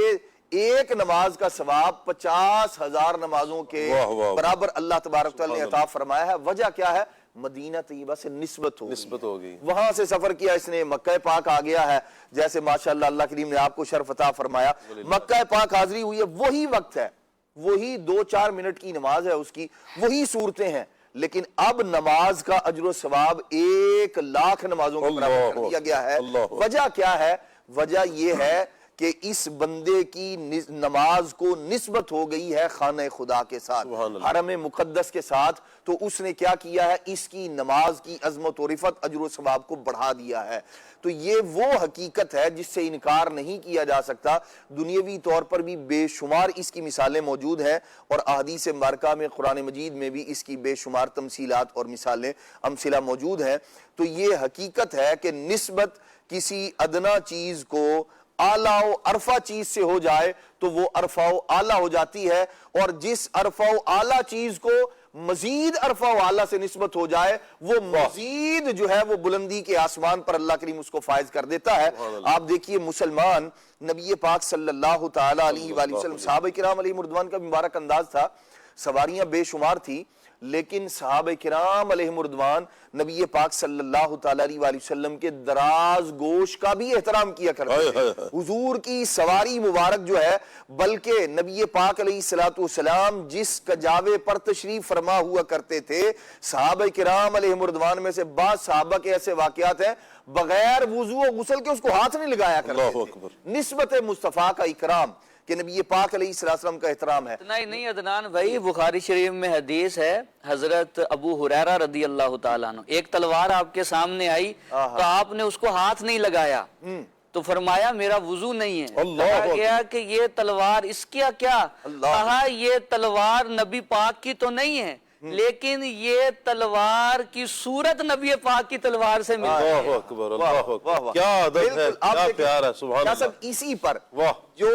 ایک نماز کا ثواب 50,000 نمازوں کے برابر اللہ تبارک تعالی نے عطا فرمایا ہے۔ وجہ کیا ہے؟ مدینہ طیبہ سے نسبت ہو گئی، وہاں سے سفر کیا اس نے، مکہ پاک آ گیا ہے، جیسے ماشاءاللہ اللہ کریم نے آپ کو شرف عطا فرمایا، مکہ پاک حاضری ہوئی ہے، وہی وقت ہے، وہی 2-4 منٹ کی نماز ہے اس کی، وہی صورتیں ہیں، لیکن اب نماز کا اجر و ثواب 1,00,000 نمازوں کے برابر کر دیا گیا ہے۔ وجہ کیا ہے؟ وجہ یہ ہے کہ اس بندے کی نماز کو نسبت ہو گئی ہے خانہ خدا کے ساتھ، حرم مقدس کے ساتھ، تو اس نے کیا کیا ہے؟ اس کی نماز کی عظمت و رفعت، اجر و ثواب کو بڑھا دیا ہے۔ تو یہ وہ حقیقت ہے جس سے انکار نہیں کیا جا سکتا۔ دنیاوی طور پر بھی بے شمار اس کی مثالیں موجود ہیں، اور احادیث مبارکہ میں، قرآن مجید میں بھی اس کی بے شمار تمثیلات اور مثالیں، امثلہ موجود ہیں۔ تو یہ حقیقت ہے کہ نسبت کسی ادنا چیز کو اعلیٰ و عرفہ چیز سے ہو جائے تو وہ عرفہ و اعلیٰ ہو جاتی ہے، اور جس عرفہ و اعلیٰ چیز کو مزید عرفہ و اعلیٰ سے نسبت ہو جائے وہ مزید جو ہے وہ بلندی کے آسمان پر اللہ کریم اس کو فائز کر دیتا ہے۔ آپ دیکھیے مسلمان، نبی پاک صلی اللہ تعالیٰ علیہ وآلہ وسلم، صحابہ کرام علیہ مردوان کا مبارک انداز تھا، سواریاں بے شمار تھی، لیکن صحابہ کرام علیہ مردوان نبی پاک صلی اللہ تعالیٰ علیہ وآلہ وسلم کے دراز گوش کا بھی احترام کیا کرتے تھے۔ حضور کی سواری مبارک جو ہے، بلکہ نبی پاک علیہ السلام جس کجاوے پر تشریف فرما ہوا کرتے تھے، صحابہ کرام علیہ مردوان میں سے بعض صحابہ کے ایسے واقعات ہیں بغیر وضو و غسل کے اس کو ہاتھ نہیں لگایا کرتے تھے۔ نسبت مصطفیٰ کا اکرام کہ نبی پاک علیہ السلام کا احترام ہے۔ اتنا ہی نہیں عدنان بھائی، بخاری شریف میں حدیث ہے، حضرت ابو ہریرہ رضی اللہ تعالیٰ عنہ، ایک تلوار آپ کے سامنے آئی تو آپ نے اس کو ہاتھ نہیں لگایا، تو فرمایا میرا وضو نہیں ہے۔ کہا گیا کہ یہ تلوار اس کیا کیا؟ کہا یہ تلوار نبی پاک کی تو نہیں ہے، لیکن یہ تلوار کی صورت نبی پاک کی تلوار سے ملتی ہے۔ اللہ اکبر، اللہ اکبر، کیا ادب ہے، کیا پیار ہے، سبحان اللہ۔ اسی پر جو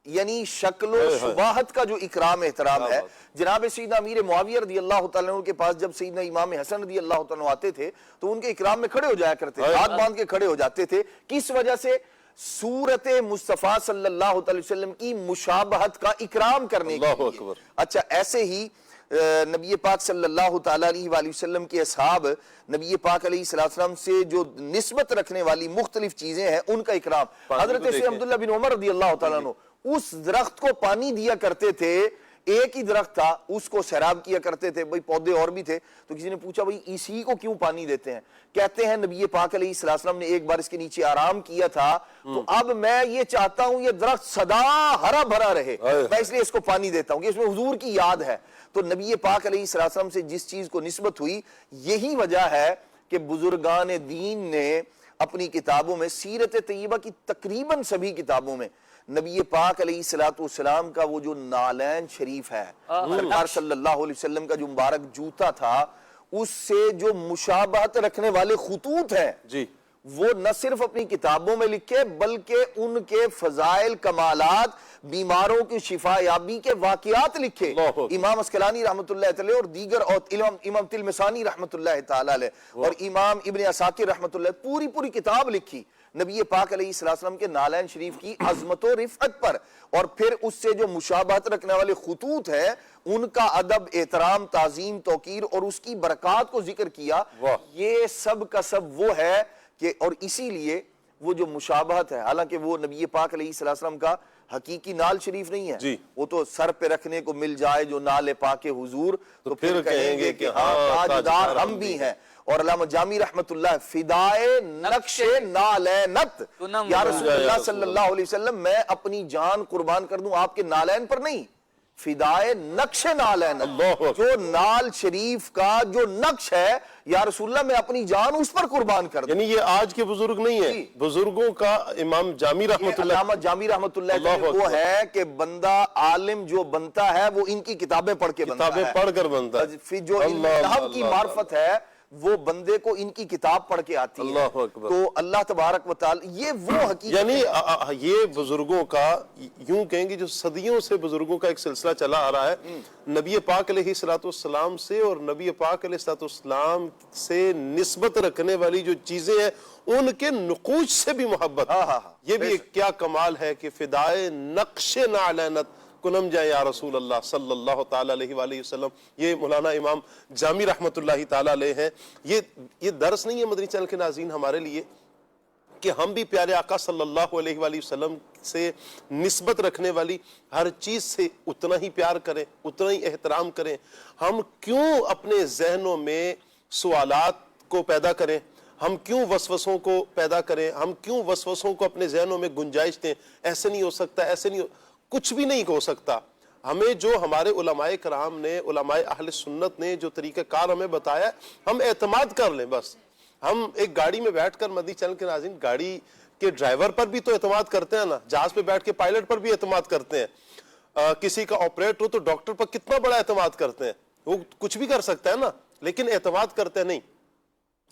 یعنی شکل و شباہت کا جو اکرام احترام ہے، جناب سیدنا امیر معاویہ رضی اللہ تعالیٰ عنہ کے پاس جب سیدنا امام حسن رضی اللہ تعالیٰ عنہ آتے تھے تو ان کے اکرام میں کھڑے ہو جایا کرتے تھے، ہاتھ باندھ کے کھڑے ہو جاتے تھے۔ کس وجہ سے؟ صورت مصطفیٰ صلی اللہ علیہ وسلم کی مشابہت کا اکرام کرنے کے لیے۔ اچھا، ایسے ہی نبی پاک صلی اللہ تعالیٰ علیہ وآلہ وسلم کے اصحاب نبی پاک علیہ السلام سے جو نسبت رکھنے والی مختلف چیزیں ہیں ان کا اکرام۔ حضرت سے عبداللہ بن عمر رضی اللہ تعالیٰ عنہ اس درخت کو پانی دیا کرتے تھے، ایک ہی درخت تھا، اس کو سیراب کیا کرتے تھے، بھئی پودے اور بھی تھے، تو کسی نے پوچھا بھئی اسی کو کیوں پانی دیتے ہیں؟ کہتے ہیں نبی پاک علیہ السلام نے ایک بار اس کے نیچے آرام کیا تھا، تو اب میں یہ چاہتا ہوں یہ درخت سدا ہرا بھرا رہے، میں اس لیے اس کو پانی دیتا ہوں کہ اس میں حضور کی یاد ہے۔ تو نبی پاک علیہ السلام سے جس چیز کو نسبت ہوئی، یہی وجہ ہے کہ بزرگان دین نے اپنی کتابوں میں، سیرت طیبہ کی تقریباً سبھی کتابوں میں، نبی پاک علیہ السلام کا وہ جو نالین شریف ہے، سرکار صلی اللہ علیہ وسلم کا جو مبارک جوتا تھا، اس سے جو مشابہت رکھنے والے خطوط ہیں جی، وہ نہ صرف اپنی کتابوں میں لکھے بلکہ ان کے فضائل، کمالات، بیماروں کی شفا یابی کے واقعات لکھے۔ امام اسکلانی رحمت اللہ علیہ اور دیگر، اور امام تلمسانی رحمت اللہ تعالی علیہ اور امام ابن عساکر رحمت اللہ، پوری کتاب لکھی نبی پاک علیہ السلام کے نالین شریف کی عظمت و رفعت پر، اور پھر اس سے جو مشابہت رکھنے والے خطوط ہیں ان کا ادب، احترام، تعظیم، توقیر اور اس کی برکات کو ذکر کیا۔ یہ سب کا سب وہ ہے کہ، اور اسی لیے وہ جو مشابہت ہے، حالانکہ وہ نبی پاک علیہ السلام کا حقیقی نال شریف نہیں ہے، وہ تو سر پہ رکھنے کو مل جائے جو نال پاک حضور تو پھر کہیں گے کہ ہاں تاجدار ہم بھی ہیں۔ اور علامہ جامی رحمت اللہ، فدائے نقش نالینت، یا رسول اللہ صلی اللہ علیہ وسلم میں اپنی جان قربان کر دوں آپ کے نالین پر نہیں، فدائے نقش نالینت، جو نال شریف کا جو نقش ہے، یا رسول اللہ میں اپنی جان اس پر قربان کر دوں. یعنی یہ آج کے بزرگ نہیں ہیں, بزرگوں کا امام جامی رحمت اللہ, علامہ جامی رحمت اللہ اللہ علیہ وہ اکبر. ہے کہ بندہ عالم جو بنتا ہے وہ ان کی کتابیں پڑھ کے بنتا ہے, کتابیں پڑھ کر بنتا ہے. پھر جو علم نحو کی معرفت ہے وہ بندے کو ان کی کتاب پڑھ کے آتی ہے. اللہ اکبر. تو اللہ تبارک و تعالی یہ وہ حقیقت یعنی یہ بزرگوں کا, یوں کہیں گے جو صدیوں سے بزرگوں کا ایک سلسلہ چلا آ رہا ہے, نبی پاک علیہ السلام سے اور نبی پاک علیہ السلام سے نسبت رکھنے والی جو چیزیں ہیں ان کے نقوش سے بھی محبت. یہ بھی ایک کیا کمال ہے کہ فدائے نقش نعلینت کنم جائے یا رسول اللہ صلی اللہ تعالیٰ علیہ وآلہ وسلم. یہ مولانا امام جامی رحمت اللہ تعالیٰ علیہ ہیں. یہ درس نہیں ہے مدنی چینل کے ناظرین ہمارے لیے کہ ہم بھی پیارے آقا صلی اللہ علیہ وآلہ وسلم سے نسبت رکھنے والی ہر چیز سے اتنا ہی پیار کریں, اتنا ہی احترام کریں. ہم کیوں اپنے ذہنوں میں سوالات کو پیدا کریں, ہم کیوں وسوسوں کو پیدا کریں, ہم کیوں وسوسوں کو اپنے ذہنوں میں گنجائش دیں, ایسے نہیں ہو سکتا, ایسے نہیں کچھ بھی نہیں ہو سکتا. ہمیں جو ہمارے علماء کرام نے, علماء اہل سنت نے جو طریقہ کار ہمیں بتایا, ہم اعتماد کر لیں بس. ہم ایک گاڑی میں بیٹھ کر, مدنی چینل کے ناظرین, گاڑی کے ڈرائیور پر بھی تو اعتماد کرتے ہیں نا, جہاز پہ بیٹھ کے پائلٹ پر بھی اعتماد کرتے ہیں, کسی کا آپریٹ ہو تو ڈاکٹر پر کتنا بڑا اعتماد کرتے ہیں, وہ کچھ بھی کر سکتا ہے نا, لیکن اعتماد کرتے نہیں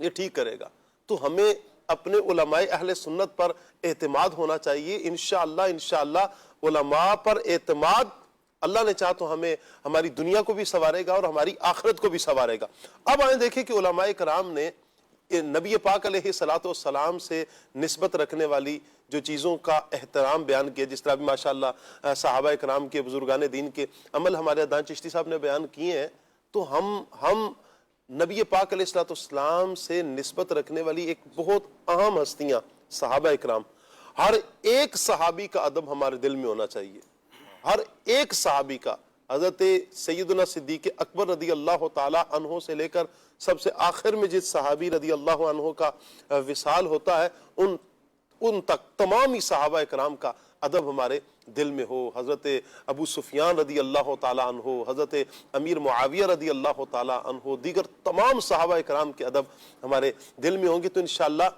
یہ ٹھیک کرے گا. تو ہمیں اپنے علماء اہل سنت پر اعتماد ہونا چاہیے. انشاءاللہ علماء پر اعتماد اللہ نے چاہا تو ہمیں ہماری دنیا کو بھی سنوارے گا اور ہماری آخرت کو بھی سنوارے گا. اب آئیں دیکھیں کہ علماء کرام نے نبی پاک علیہ السلام سے نسبت رکھنے والی جو چیزوں کا احترام بیان کیا, جس طرح بھی ماشاءاللہ صحابہ کرام کے, بزرگان دین کے عمل ہمارے عدنان چشتی صاحب نے بیان کیے ہیں. تو ہم نبی پاک علیہ السلام سے نسبت رکھنے والی ایک بہت اہم ہستیاں صحابہ کرام, ہر ایک صحابی کا ادب ہمارے دل میں ہونا چاہیے, ہر ایک صحابی کا. حضرت سیدنا صدیق اکبر رضی اللہ تعالی عنہ سے لے کر سب سے آخر میں جس صحابی رضی اللہ عنہ کا وصال ہوتا ہے, ان تک تمام ہی صحابہ کرام کا ادب ہمارے دل میں ہو. حضرت ابو سفیان رضی اللہ تعالی عنہ, حضرت امیر معاویہ رضی اللہ تعالی عنہ, دیگر تمام صحابہ کرام کے ادب ہمارے دل میں ہوں گے تو انشاءاللہ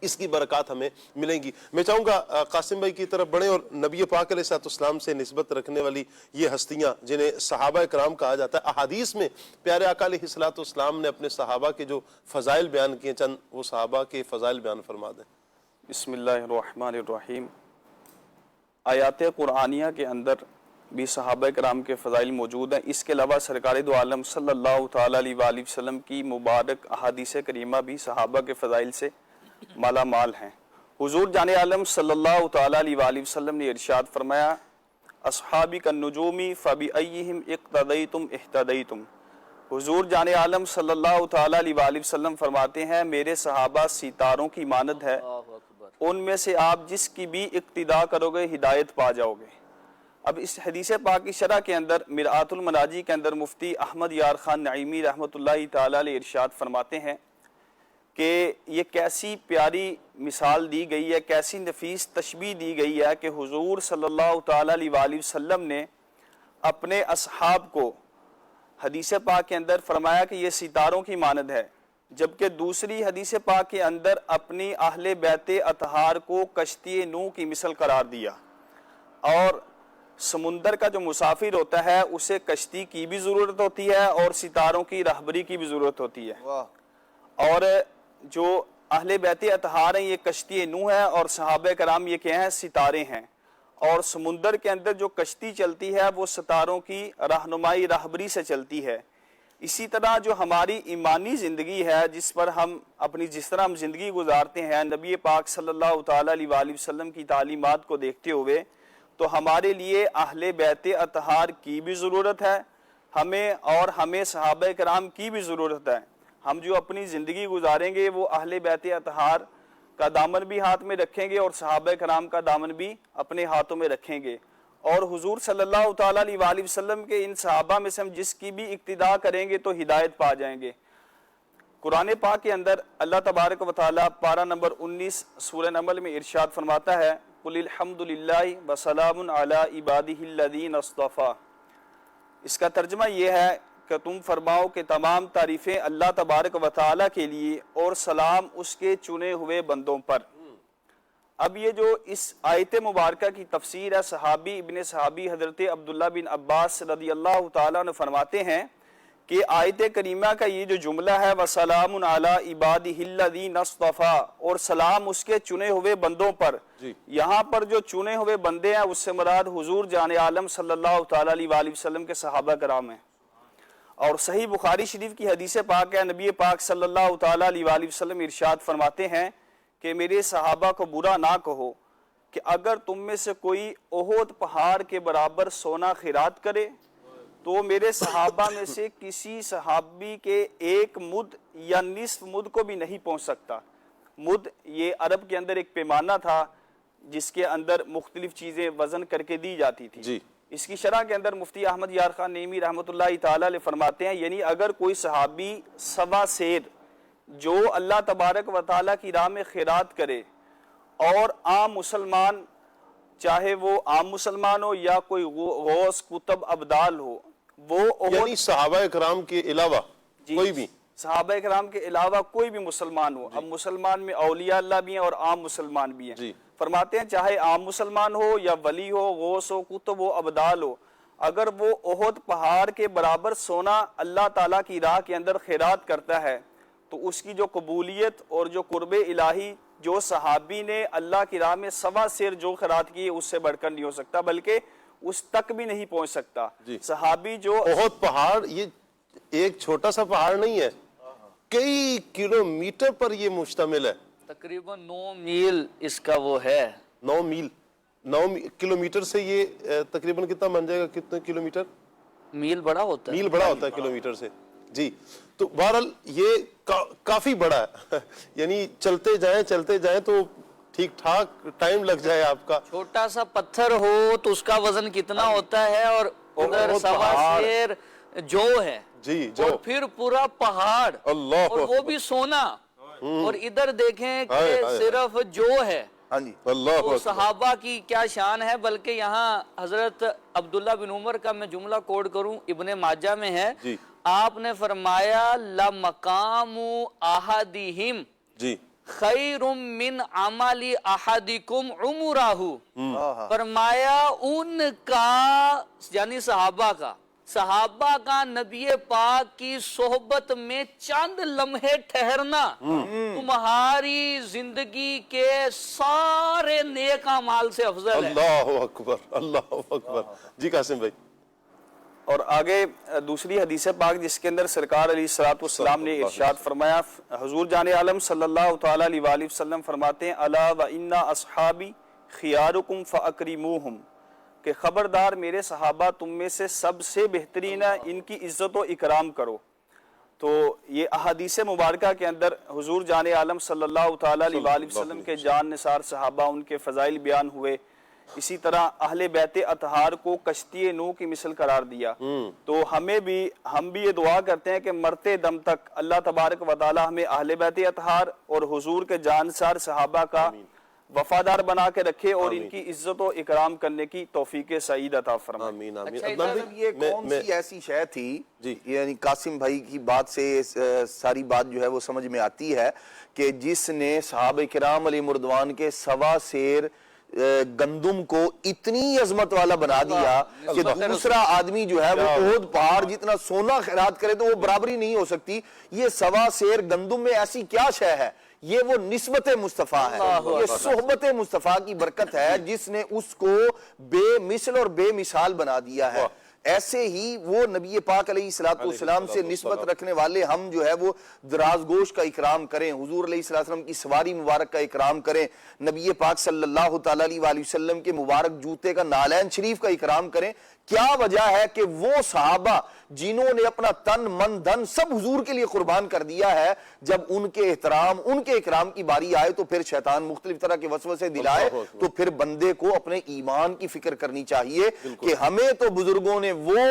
اس کی برکات ہمیں ملیں گی. میں چاہوں گا قاسم بھائی کی طرف بڑھیں اور نبی پاک علیہ السلام سے نسبت رکھنے والی یہ ہستیاں جنہیں صحابہ کرام کہا جاتا ہے, احادیث میں پیارے آقا علیہ السلام نے اپنے صحابہ کے جو فضائل بیان کیے, چند وہ صحابہ کے فضائل بیان فرما دیں. بسم اللہ الرحمن الرحیم. آیات قرآنیہ کے اندر بھی صحابہ کرام کے فضائل موجود ہیں. اس کے علاوہ سرکار دو عالم صلی اللہ تعالیٰ علیہ وآلہ وسلم کی مبارک احادیث کریمہ بھی صحابہ کے فضائل سے مالا مال ہیں. حضور جان عالم صلی اللہ تعالیٰ علیہ وآلہ وسلم نے ارشاد فرمایا, اصحابی کالنجومی فبأیہم اقتدیتم اہتدیتم. حضور جان عالم صلی اللہ تعالیٰ علیہ وآلہ وسلم فرماتے ہیں, میرے صحابہ ستاروں کی مانند ہے, ان میں سے آپ جس کی بھی اقتداء کرو گے ہدایت پا جاؤ گے. اب اس حدیث پاک کی شرح کے اندر مرآت المناجی کے اندر مفتی احمد یار خان نعیمی رحمۃ اللہ تعالیٰ علیہ ارشاد فرماتے ہیں کہ یہ کیسی پیاری مثال دی گئی ہے, کیسی نفیس تشبیہ دی گئی ہے کہ حضور صلی اللہ تعالیٰ علیہ وآلہ وسلم نے اپنے اصحاب کو حدیث پاک کے اندر فرمایا کہ یہ ستاروں کی مانند ہے, جبکہ دوسری حدیث پاک کے اندر اپنی اہل بیت اطہار کو کشتی نوح کی مثل قرار دیا. اور سمندر کا جو مسافر ہوتا ہے اسے کشتی کی بھی ضرورت ہوتی ہے اور ستاروں کی رہبری کی بھی ضرورت ہوتی ہے. اور جو اہل بیت اطہار ہیں یہ کشتی نوح ہے اور صحابہ کرام یہ کیا ہیں, ستارے ہیں. اور سمندر کے اندر جو کشتی چلتی ہے وہ ستاروں کی رہنمائی رہبری سے چلتی ہے. اسی طرح جو ہماری ایمانی زندگی ہے, جس پر جس طرح ہم زندگی گزارتے ہیں نبی پاک صلی اللہ تعالیٰ علیہ وآلہ وسلم کی تعلیمات کو دیکھتے ہوئے, تو ہمارے لیے اہل بیت اطہار کی بھی ضرورت ہے ہمیں صحابہ کرام کی بھی ضرورت ہے. ہم جو اپنی زندگی گزاریں گے وہ اہل بیت اطہار کا دامن بھی ہاتھ میں رکھیں گے اور صحابہ کرام کا دامن بھی اپنے ہاتھوں میں رکھیں گے. اور حضور صلی اللہ تعالیٰ علیہ وآلہ وسلم کے ان صحابہ میں سے ہم جس کی بھی اقتداء کریں گے تو ہدایت پا جائیں گے. قرآن پاک کے اندر اللہ تبارک و تعالیٰ پارہ نمبر 19 سورہ نمل میں ارشاد فرماتا ہے, قُلِ الْحَمْدُ لِلَّهِ وَسَلَامٌ عَلَىٰ عِبَادِهِ الَّذِينَ اصْطَفَىٰ. اس کا ترجمہ یہ ہے کہ تم فرماؤ کہ تمام تعریفیں اللہ تبارک و تعالیٰ کے لیے اور سلام اس کے چنے ہوئے بندوں پر۔ اب یہ جو اس آیت مبارکہ کی تفسیر ہے، صحابی ابن صحابی حضرت عبداللہ بن عباس رضی اللہ تعالیٰ عنہ فرماتے ہیں کہ آیت کریمہ کا یہ جو جملہ ہے وَسَلَامٌ عَلَىٰ عِبَادِهِ الَّذِينَ اصْطَفَىٰ، اور سلام اس کے چنے ہوئے بندوں پر، یہاں پر جو چنے ہوئے بندے ہیں اس سے مراد حضور جان عالم صلی اللہ تعالیٰ علیہ وآلہ وسلم کے صحابہ کرام ہیں۔ اور صحیح بخاری شریف کی حدیث پاک ہے، نبی پاک صلی اللہ تعالیٰ علیہ وآلہ وسلم ارشاد فرماتے ہیں کہ میرے صحابہ کو برا نہ کہو کہ اگر تم میں سے کوئی احد پہاڑ کے برابر سونا خیرات کرے تو میرے صحابہ میں سے کسی صحابی کے ایک مد یا نصف مد کو بھی نہیں پہنچ سکتا۔ مد یہ عرب کے اندر ایک پیمانہ تھا جس کے اندر مختلف چیزیں وزن کر کے دی جاتی تھی۔ اس کی شرح کے اندر مفتی احمد یار خان نیمی رحمۃ اللہ تعالیٰ علیہ فرماتے ہیں، یعنی اگر کوئی صحابی سوا سیر جو اللہ تبارک و تعالیٰ کی راہ میں خیرات کرے اور عام مسلمان، چاہے وہ عام مسلمان ہو یا کوئی غوث کتب ابدال ہو، وہ یعنی صحابہ کرام کے علاوہ کوئی بھی، صحابہ کرام کے علاوہ کوئی بھی مسلمان ہو، اب مسلمان میں اولیاء اللہ بھی ہیں اور عام مسلمان بھی ہیں، فرماتے ہیں چاہے عام مسلمان ہو یا ولی ہو، غوث ہو، کتب ہو، ابدال ہو، اگر وہ احد پہاڑ کے برابر سونا اللہ تعالیٰ کی راہ کے اندر خیرات کرتا ہے تو اس کی جو قبولیت اور جو قرب الہی جو صحابی نے اللہ کی راہ میں سوا سیر جو خیرات کی ہے اس سے بڑھ کر نہیں ہو سکتا، بلکہ اس تک بھی نہیں پہنچ سکتا۔ صحابی جو احد پہاڑ یہ ایک چھوٹا سا پہاڑ نہیں ہے، کئی کلومیٹر پر یہ مشتمل ہے، تقریباً 9 میل اس کا وہ ہے، 9 میل، 9 کلومیٹر سے یہ تقریباً کتنا بن جائے گا، کتنے کلومیٹر؟ میل بڑا ہوتا ہے، میل بڑا ہوتا ہے کلومیٹر سے۔ جی تو بہرحال یہ کافی بڑا ہے، یعنی چلتے جائیں تو ٹھیک ٹھاک ٹائم لگ جائے آپ کا۔ چھوٹا سا پتھر ہو تو اس کا وزن کتنا ہوتا ہے، اور ادھر سوا سیر جو ہے، اور پھر پورا پہاڑ، اور وہ بھی سونا، اور ادھر دیکھیں کہ صرف جو ہے۔ تو صحابہ کی کیا شان ہے، بلکہ یہاں حضرت عبداللہ بن عمر کا میں جملہ کوڈ کروں، ابن ماجہ میں ہے، آپ نے فرمایا لَمَقَامُ أَحَدِهِمْ خیر من عمل احدکم عمرہ، فرمایا ان کا یعنی صحابہ کا نبی پاک کی صحبت میں چند لمحے ٹھہرنا تمہاری زندگی کے سارے نیک اعمال سے افضل ہے۔ اللہ اکبر، اللہ اکبر۔ جی قاسم بھائی، اور آگے دوسری حدیث پاک جس کے اندر سرکار علیہ الصلوۃ والسلام نے ارشاد فرمایا، حضور جان عالم صلی اللہ تعالیٰ علیہ وآلہ وسلم فرماتے ہیں الا وان اصحابی خیارکم فاکرموہم، کہ خبردار میرے صحابہ تم میں سے سب سے بہترین ہے، ان کی عزت و اکرام کرو۔ تو یہ احادیث مبارکہ کے اندر حضور جان عالم صلی اللہ تعالیٰ علیہ وآلہ وسلم کے جان نثار صحابہ، ان کے فضائل بیان ہوئے، اسی طرح اہل بیت اطہار کو کشتی نوح کی مثل قرار دیا۔ تو ہم بھی یہ دعا کرتے ہیں کہ مرتے دم تک اللہ تبارک و تعالی ہمیں اہل بیت اطہار اور حضور کے جانسار صحابہ کا وفادار بنا کے رکھے اور ان کی عزت و اکرام کرنے کی توفیق سعید عطا فرمائے۔ آمین آمین۔ یہ کون سی ایسی شے تھی، یعنی قاسم بھائی کی بات سے ساری بات جو ہے وہ سمجھ میں آتی ہے کہ جس نے صحابہ کرام علیہ مردوان کے سوا سیر گندم کو اتنی عظمت والا بنا دیا کہ دوسرا آدمی جو ہے وہ احد پہاڑ جتنا سونا خیرات کرے تو وہ برابری نہیں ہو سکتی۔ یہ سوا سیر گندم میں ایسی کیا شے ہے؟ یہ وہ نسبت مصطفیٰ ہے، یہ صحبت مصطفیٰ کی برکت ہے جس نے اس کو بے مثل اور بے مثال بنا دیا ہے۔ ایسے ہی وہ نبی پاک علیہ السلام سے نسبت رکھنے والے ہم جو ہے وہ دراز گوش کا اکرام کریں، حضور علیہ السلام کی سواری مبارک کا اکرام کریں، نبی پاک صلی اللہ تعالیٰ علیہ وسلم کے مبارک جوتے کا نالین شریف کا اکرام کریں۔ کیا وجہ ہے کہ وہ صحابہ جنہوں نے اپنا تن من دھن سب حضور کے لیے قربان کر دیا ہے، جب ان کے احترام ان کے اکرام کی باری آئے تو پھر شیطان مختلف طرح کے وسوسے دلائے، تو پھر بندے کو اپنے ایمان کی فکر کرنی چاہیے کہ ہمیں تو بزرگوں نے وہ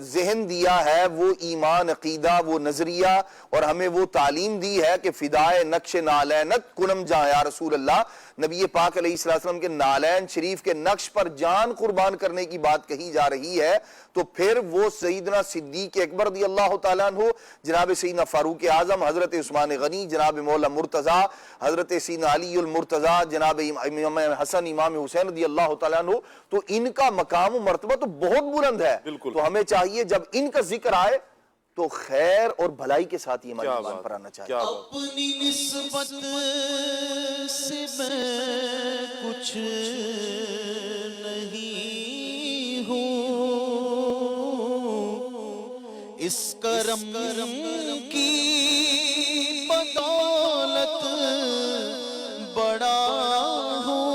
ذہن دیا ہے، وہ ایمان عقیدہ، وہ نظریہ، اور ہمیں وہ تعلیم دی ہے کہ فدائے نقش نالینت کنم جاں یا رسول اللہ، نبی پاک علیہ السلام کے نالین شریف کے نقش پر جان قربان کرنے کی بات کہی جا رہی ہے، تو پھر وہ سیدنا صدیق اکبر رضی اللہ تعالیٰ عنہ، جناب سیدنا فاروق اعظم، حضرت عثمان غنی، جناب مولا مرتضیٰ، حضرت سیدنا علی المرتضیٰ، جناب امام حسن، امام حسین رضی اللہ تعالیٰ عنہ، تو ان کا مقام و مرتبہ تو بہت بلند ہے. تو ہمیں چاہیے جب ان کا ذکر آئے تو خیر اور بھلائی کے ساتھ یہ ہماری زبان پر آنا چاہیے. اپنی نسبت سے میں کچھ نہیں ہوں، اس کرم کی بدولت بڑا ہوں.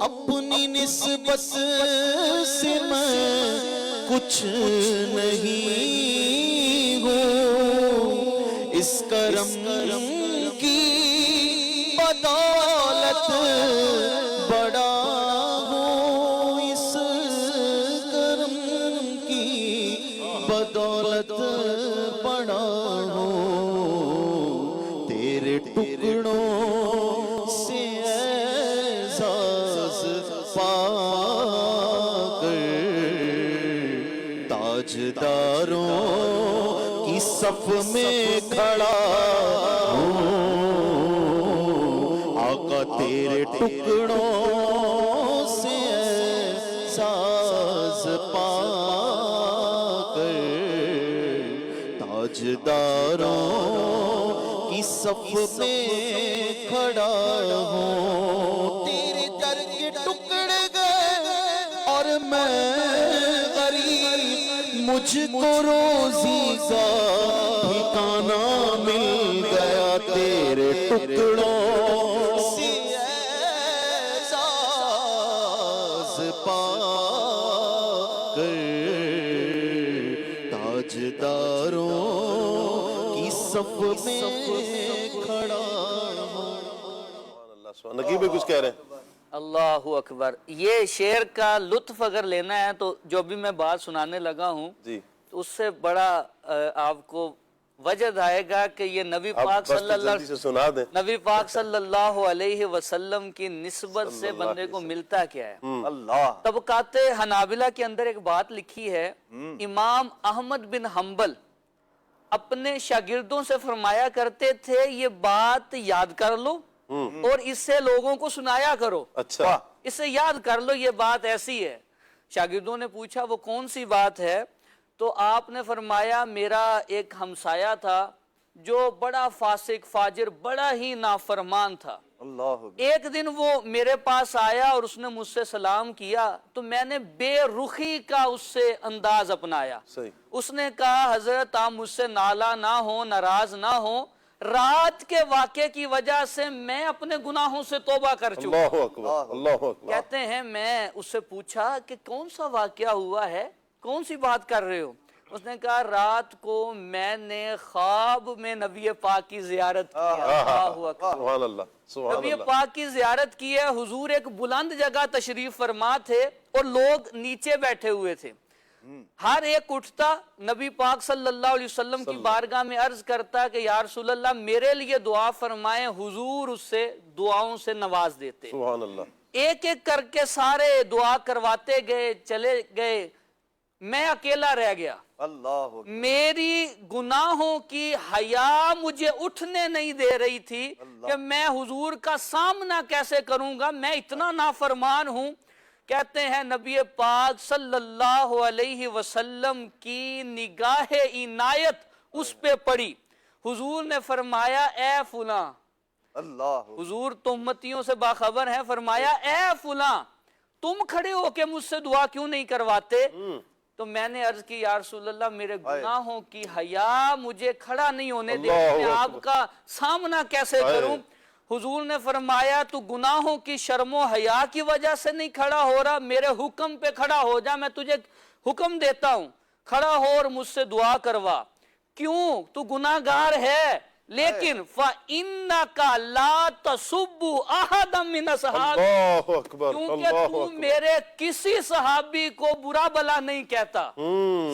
اپنی نسبت سے میں کچھ نہیں ہوں، اس کرم کی بدولت بڑا ہوں، اس کرم کی بدولت بڑا ہوں. تیرے ٹکڑوں سے اعزاز پا تاجداروں کی صف میں کھڑا ہوں. آقا تیرے ٹکڑوں سے احساس پا کر تاجداروں کی صف میں کھڑا ہوں. تیرے در کے ٹکڑے گئے اور میں مجھ کو روزی کا ٹھکانہ مل گیا. تیرے ٹکڑوں سے اعزاز پا کر تاجداروں کی صف میں کھڑا ہوں. نقیب بھی کچھ کہہ رہے ہیں. اللہ اکبر. یہ شعر کا لطف اگر لینا ہے تو جو بھی میں بات سنانے لگا ہوں جی تو اس سے بڑا آپ کو وجد آئے گا کہ یہ نبی پاک صلی اللہ علیہ وسلم کی نسبت سے بندے کو ملتا کیا ہے. اللہ. طبقات حنابلہ کے اندر ایک بات لکھی ہے، امام احمد بن حنبل اپنے شاگردوں سے فرمایا کرتے تھے یہ بات یاد کر لو اور اس سے لوگوں کو سنایا کرو. اچھا. اس سے یاد کر لو یہ بات ایسی ہے. شاگردوں نے پوچھا وہ کون سی بات ہے؟ تو آپ نے فرمایا میرا ایک ہمسایہ تھا جو بڑا فاسق فاجر بڑا ہی نافرمان تھا. اللہ. ایک دن وہ میرے پاس آیا اور اس نے مجھ سے سلام کیا تو میں نے بے رخی کا اس سے انداز اپنایا. اس نے کہا حضرت آپ مجھ سے نالا نہ ہو، ناراض نہ ہو، رات کے واقعے کی وجہ سے میں اپنے گناہوں سے توبہ کر چکا. اللہ اکبر. اللہ اکبر. کہتے ہیں میں اس سے پوچھا کہ کون سا واقعہ ہوا ہے، کون سی بات کر رہے ہو؟ اس نے کہا رات کو میں نے خواب میں نبی پاک کی زیارت کی. سبحان اللہ. نبی پاک کی زیارت کی ہے. حضور ایک بلند جگہ تشریف فرما تھے اور لوگ نیچے بیٹھے ہوئے تھے. ہر ایک اٹھتا نبی پاک صلی اللہ علیہ وسلم کی بارگاہ میں عرض کرتا کہ یا رسول اللہ میرے لیے دعا فرمائیں. حضور اس سے دعاؤں سے نواز دیتے. سبحان اللہ. ایک ایک کر کے سارے دعا کرواتے گئے، چلے گئے، میں اکیلا رہ گیا. اللہ. میری گناہوں کی حیا مجھے اٹھنے نہیں دے رہی تھی کہ میں حضور کا سامنا کیسے کروں گا، میں اتنا نافرمان ہوں. کہتے ہیں نبی پاک صلی اللہ علیہ وسلم کی نگاہ عنایت اس پہ پڑی. حضور نے فرمایا اے فلاں. اللہ. حضور تو امتیوں سے باخبر ہیں. فرمایا اے فلاں تم کھڑے ہو کے مجھ سے دعا کیوں نہیں کرواتے؟ تو میں نے عرض کی یا رسول اللہ میرے گناہوں کی حیا مجھے کھڑا نہیں ہونے دے، میں آپ کا سامنا کیسے کروں؟ حضور نے فرمایا تو گناہوں کی شرم و حیا کی وجہ سے نہیں کھڑا ہو رہا، میرے حکم پہ کھڑا ہو جا، میں تجھے حکم دیتا ہوں کھڑا ہو اور مجھ سے دعا کروا. کیوں؟ تو گناہگار ہے لیکن فَإِنَّكَ لَا تَسُبُّ أَحَدًا مِّنَ أَصْحَابِي. اللہ اکبر. کیونکہ تو میرے کسی صحابی کو برا بلا نہیں کہتا،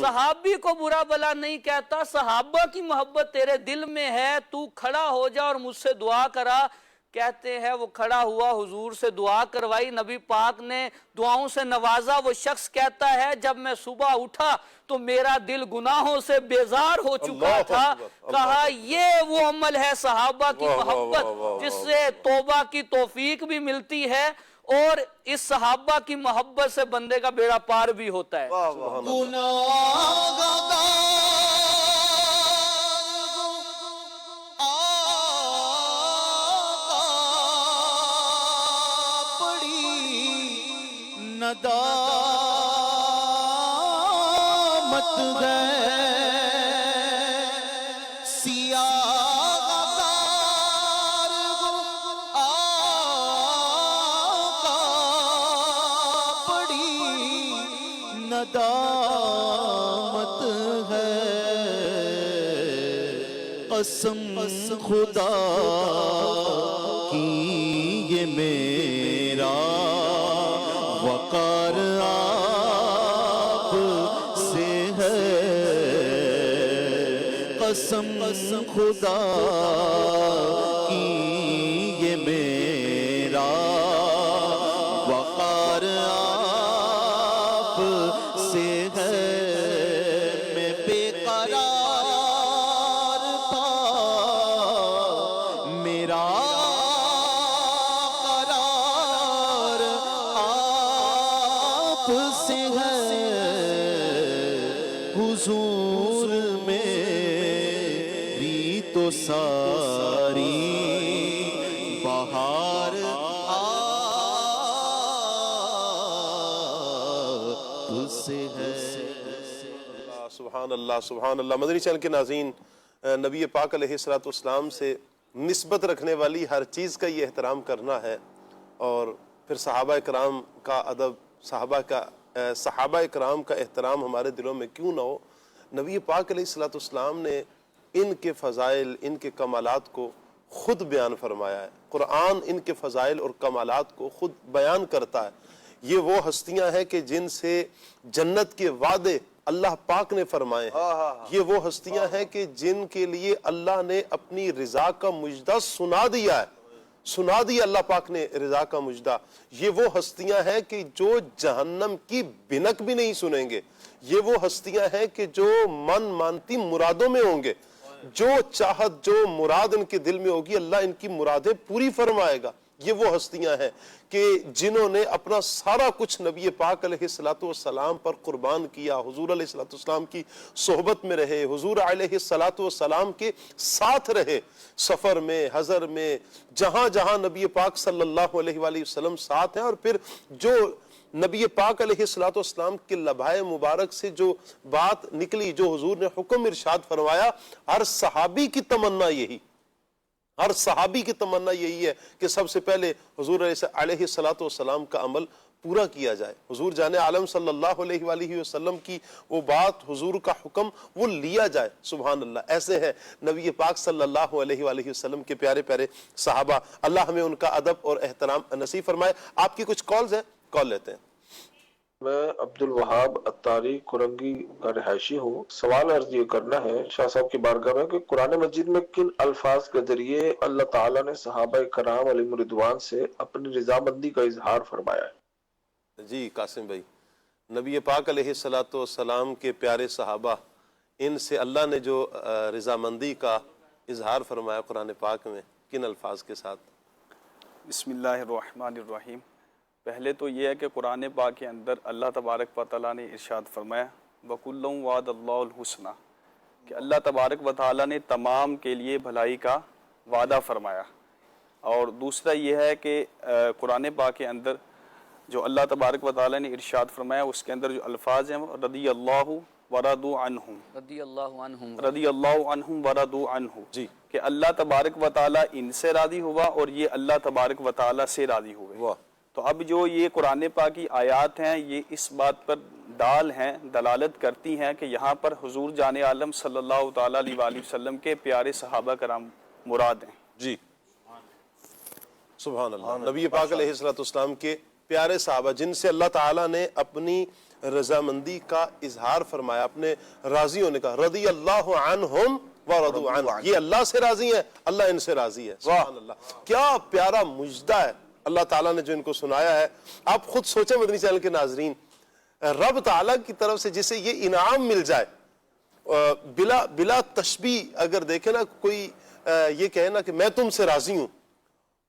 صحابی کو برا بلا نہیں کہتا، صحابہ کی محبت تیرے دل میں ہے، تو کھڑا ہو جا اور مجھ سے دعا کرا کہتے ہیں وہ کھڑا ہوا حضور سے دعا کروائی، نبی پاک نے دعاؤں سے نوازا. وہ شخص کہتا ہے جب میں صبح اٹھا تو میرا دل گناہوں سے بیزار ہو چکا تھا. کہا یہ وہ عمل ہے صحابہ کی محبت جس سے توبہ کی توفیق بھی ملتی ہے اور اس صحابہ کی محبت سے بندے کا بیڑا پار بھی ہوتا ہے. ندامت ہے سیاہدار آقا بڑی ندامت ہے. قسم خدا کی یہ میرا وقار آپ سے ہے. قسم خدا کی یہ میرا وقار آپ سے ہے. میں بے قرار تھا میرا سے ہے. حضور میری تو ساری بہار آپ سے ہے. سبحان اللہ سبحان اللہ. مدنی چینل کے ناظرین، نبی پاک علیہ الصلوۃ والسلام سے نسبت رکھنے والی ہر چیز کا یہ احترام کرنا ہے، اور پھر صحابہ کرام کا ادب، صحابہ کرام کا احترام ہمارے دلوں میں کیوں نہ ہو. نبی پاک علیہ الصلوۃ والسلام نے ان کے فضائل، ان کے کمالات کو خود بیان فرمایا ہے. قرآن ان کے فضائل اور کمالات کو خود بیان کرتا ہے. یہ وہ ہستیاں ہیں کہ جن سے جنت کے وعدے اللہ پاک نے فرمائے ہیں. یہ وہ ہستیاں ہیں کہ جن کے لیے اللہ نے اپنی رضا کا مجدہ سنا دیا ہے، سنا دیا اللہ پاک نے رضا کا مجدہ. یہ وہ ہستیاں ہیں کہ جو جہنم کی بنک بھی نہیں سنیں گے. یہ وہ ہستیاں ہیں کہ جو من مانتی مرادوں میں ہوں گے. جو چاہت، جو مراد ان کے دل میں ہوگی، اللہ ان کی مرادیں پوری فرمائے گا. یہ وہ ہستیاں ہیں کہ جنہوں نے اپنا سارا کچھ نبی پاک علیہ الصلوۃ والسلام پر قربان کیا، حضور علیہ الصلوۃ والسلام کی صحبت میں رہے، حضور علیہ الصلوۃ والسلام کے ساتھ رہے، سفر میں، حضر میں، جہاں جہاں نبی پاک صلی اللہ علیہ وآلہ وسلم ساتھ ہیں. اور پھر جو نبی پاک علیہ الصلوۃ والسلام کے لبھائے مبارک سے جو بات نکلی، جو حضور نے حکم ارشاد فرمایا، ہر صحابی کی تمنا یہی، ہر صحابی کی تمنا یہی ہے کہ سب سے پہلے حضور علیہ الصلوۃ والسلام کا عمل پورا کیا جائے. حضور جان عالم صلی اللہ علیہ وآلہ وسلم کی وہ بات، حضور کا حکم وہ لیا جائے. سبحان اللہ. ایسے ہیں نبی پاک صلی اللہ علیہ وآلہ وسلم کے پیارے پیارے صحابہ. اللہ ہمیں ان کا ادب اور احترام نصیب فرمائے. آپ کی کچھ کالز ہیں، کال لیتے ہیں. میں عبد الوہاب اتاری کرنگی کا رہائشی ہوں. سوال عرض یہ کرنا ہے شاہ صاحب کی بارگاہ میں کہ قرآن مجید میں کن الفاظ کے ذریعے اللہ تعالیٰ نے صحابہ کرام علیہم رضوان سے اپنی رضامندی کا اظہار فرمایا ہے؟ جی قاسم بھائی، نبی پاک علیہ الصلوۃ والسلام کے پیارے صحابہ، ان سے اللہ نے جو رضامندی کا اظہار فرمایا قرآن پاک میں، کن الفاظ کے ساتھ؟ بسم اللہ الرحمن الرحیم. پہلے تو یہ ہے کہ قرآن پاک کے اندر اللہ تبارک و تعالیٰ نے ارشاد فرمایا وَكُلًّا وَعَدَ اللَّهُ الْحُسْنَى، کہ اللہ تبارک و تعالیٰ نے تمام کے لیے بھلائی کا وعدہ فرمایا. اور دوسرا یہ ہے کہ قرآن پاک کے اندر جو اللہ تبارک و تعالیٰ نے ارشاد فرمایا اس کے اندر جو الفاظ ہیں رضی اللہ ورضوا عنہم، رضی اللہ عنہم، رضی اللہ عنہم ورضوا عنہ، جی، کہ اللہ تبارک و تعالیٰ ان سے راضی ہوا اور یہ اللہ تبارک و تعالیٰ سے راضی ہوئے. تو اب جو یہ قرآن پاک کی آیات ہیں یہ اس بات پر دال ہیں، دلالت کرتی ہیں کہ یہاں پر حضور جان عالم صلی اللہ تعالیٰ علیہ وآلہ وسلم کے پیارے صحابہ کرام مراد ہیں. جی سبحان اللہ. نبی پاک علیہ السلام کے پیارے صحابہ جن سے اللہ تعالیٰ نے اپنی رضامندی کا اظہار فرمایا، اپنے راضی ہونے کا. رضی اللہ عنہم وَرَضُوا عَنْهُ، یہ اللہ سے راضی ہیں، اللہ ان سے راضی ہے. سبحان اللہ، کیا پیارا مجدہ ہے اللہ تعالیٰ نے جو ان کو سنایا ہے. آپ خود سوچیں مدنی چینل کے ناظرین، رب تعالیٰ کی طرف سے جسے یہ انعام مل جائے بلا تشبیہ، اگر دیکھیں نا کوئی یہ کہے نا کہ میں تم سے راضی ہوں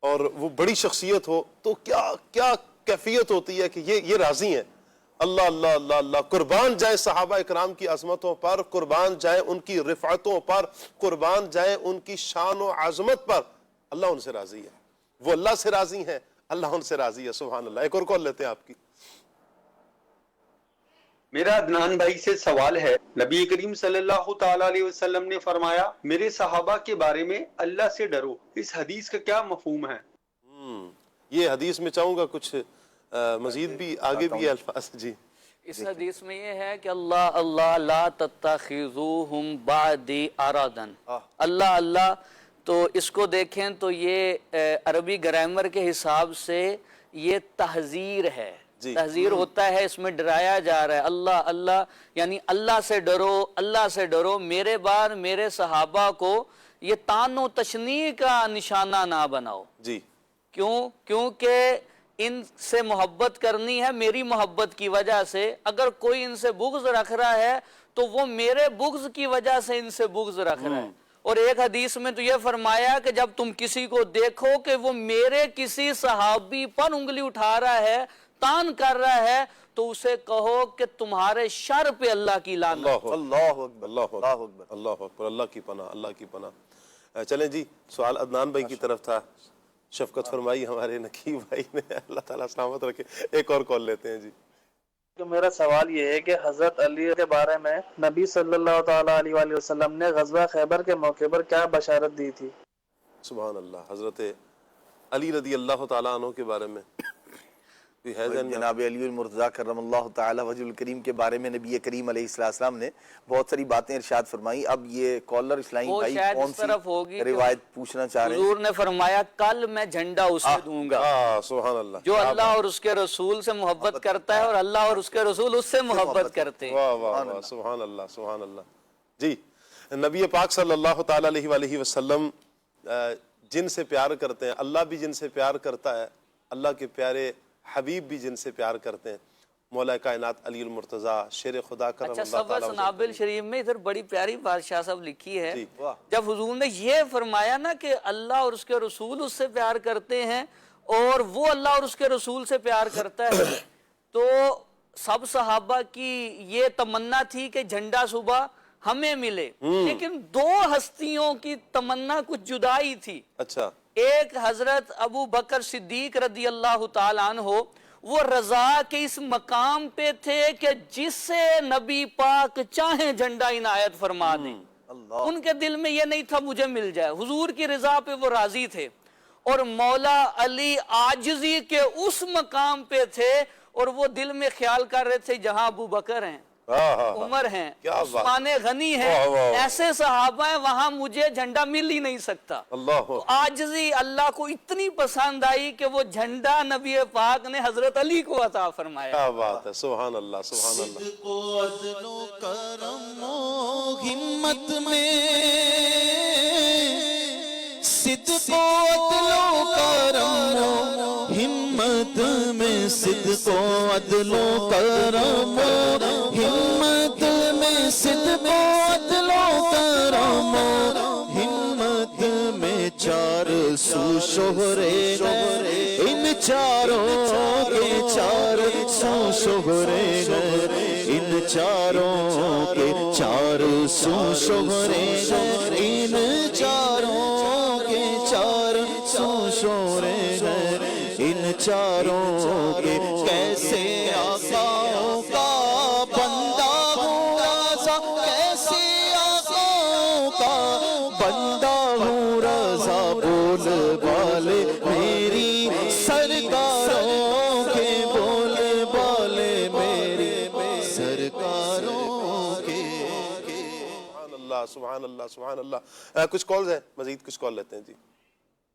اور وہ بڑی شخصیت ہو، تو کیا کیفیت ہوتی ہے کہ یہ راضی ہیں. اللہ اللہ اللہ اللہ، قربان جائیں صحابہ اکرام کی عظمتوں پر، قربان جائیں ان کی رفعتوں پر، قربان جائیں ان کی شان و عظمت پر. اللہ ان سے راضی ہے، وہ اللہ سے راضی ہیں، اللہ ان سے راضی ہے. سبحان اللہ. ایک اور کال لیتے ہیں آپ کی. میرا عدنان بھائی سے سوال ہے، نبی کریم صلی اللہ تعالیٰ علیہ وسلم نے فرمایا میرے صحابہ کے بارے میں اللہ سے ڈرو، اس حدیث کا کیا مفہوم ہے؟ یہ حدیث میں چاہوں گا کچھ مزید بھی آگے بھی الفاظ. جی، اس حدیث میں یہ ہے کہ اللہ اللہ لا تتخذوہم بعدی ارادن، اللہ اللہ. تو اس کو دیکھیں تو یہ عربی گرامر کے حساب سے یہ تحذیر ہے، تحذیر ہوتا ہے، اس میں ڈرایا جا رہا ہے. اللہ اللہ یعنی اللہ سے ڈرو، اللہ سے ڈرو، میرے بار میرے صحابہ کو یہ تان و تشنیع کا نشانہ نہ بناؤ. جی، کیونکہ ان سے محبت کرنی ہے میری محبت کی وجہ سے. اگر کوئی ان سے بغض رکھ رہا ہے تو وہ میرے بغض کی وجہ سے ان سے بغض رکھ رہا ہے. اور ایک حدیث میں تو یہ فرمایا کہ جب تم کسی کو دیکھو کہ وہ میرے کسی صحابی پر انگلی اٹھا رہا ہے، تان کر رہا ہے، تو اسے کہو کہ تمہارے شر پہ اللہ کی لعنت. اللہ اکبر، اللہ اکبر، اللہ اکبر، اللہ کی پناہ، اللہ کی پناہ. چلیں جی، سوال عدنان بھائی کی طرف تھا، شفقت فرمائی ہمارے نقیب بھائی نے، اللہ تعالیٰ سلامت رکھے. ایک اور کال لیتے ہیں. جی، تو میرا سوال یہ ہے کہ حضرت علی کے بارے میں نبی صلی اللہ تعالیٰ علیہ وآلہ وسلم نے غزوہ خیبر کے موقع پر کیا بشارت دی تھی؟ سبحان اللہ. حضرت علی رضی اللہ تعالیٰ عنہ کے بارے میں جناب علی المرتضیٰ کرم اللہ تعالی وجہ الکریم کے بارے میں نبی کریم علیہ السلام نے بہت ساری باتیں ارشاد فرمائی. اب یہ کالر اسلامی بھائی کون سی روایت پوچھنا چاہ رہے ہیں؟ حضور نے فرمایا کل میں جھنڈا اسے دوں گا. سبحان اللہ. جو اللہ اور اس کے رسول سے محبت کرتا ہے اور اللہ اور اس کے رسول اس سے محبت کرتے ہیں. واہ واہ واہ، سبحان اللہ، سبحان اللہ. جی، نبی پاک صلی اللہ تعالی علیہ وآلہ وسلم جن سے پیار کرتے ہیں، اللہ بھی جن سے پیار کرتا ہے، اللہ کے پیارے حبیب بھی جن سے پیار کرتے ہیں. مولا کائنات علی المرتضیٰ شیر خدا کرم اللہ تعالیٰ. اچھا، سنابل شریف میں ادھر بڑی پیاری بادشاہ صاحب لکھی ہے، جب حضور نے یہ فرمایا نا کہ اللہ اور اس کے رسول اس سے پیار کرتے ہیں اور وہ اللہ اور اس کے رسول سے پیار کرتا ہے، تو سب صحابہ کی یہ تمنا تھی کہ جھنڈا صبح ہمیں ملے. لیکن دو ہستیوں کی تمنا کچھ جدائی تھی. اچھا، ایک حضرت ابو بکر صدیق رضی اللہ تعالیٰ عنہ، وہ رضا کے اس مقام پہ تھے کہ جس سے نبی پاک چاہیں جھنڈا عنایت فرما دیں. ان کے دل میں یہ نہیں تھا مجھے مل جائے، حضور کی رضا پہ وہ راضی تھے. اور مولا علی عاجزی کے اس مقام پہ تھے اور وہ دل میں خیال کر رہے تھے جہاں ابو بکر ہیں، عمر ہیں، عثمان غنی ہیں، ایسے صحابہ ہیں، وہاں مجھے جھنڈا مل ہی نہیں سکتا. عاجزی اللہ کو اتنی پسند آئی کہ وہ جھنڈا نبی پاک نے حضرت علی کو عطا فرمایا. کیا بات ہے، سبحان اللہ، سبحان اللہ. صدق و عدل و کرم و ہمت میں، صدق و عدل و کرم و ہمت میں، صدق و عدل و کرم و ہمت میں، صدق و عدل و کرم و ہمت میں، چار سو شہرے ہیں ان چاروں کے، چار سو شہرے ہیں ان چاروں کے، چار سو شہرے ہیں ان چاروں کے، چار سو شہرے ہیں ان چاروں کے. کیسے آقاؤں کا بندہ ہوں رضا، کیسے آقاؤں کا بندہ ہوں رضا، بول بالے میری سرکاروں کے، بول بالے میری سرکاروں کے. سبحان اللہ، سبحان اللہ، سبحان اللہ. کچھ کالز ہیں، مزید کچھ کال لیتے ہیں. جی،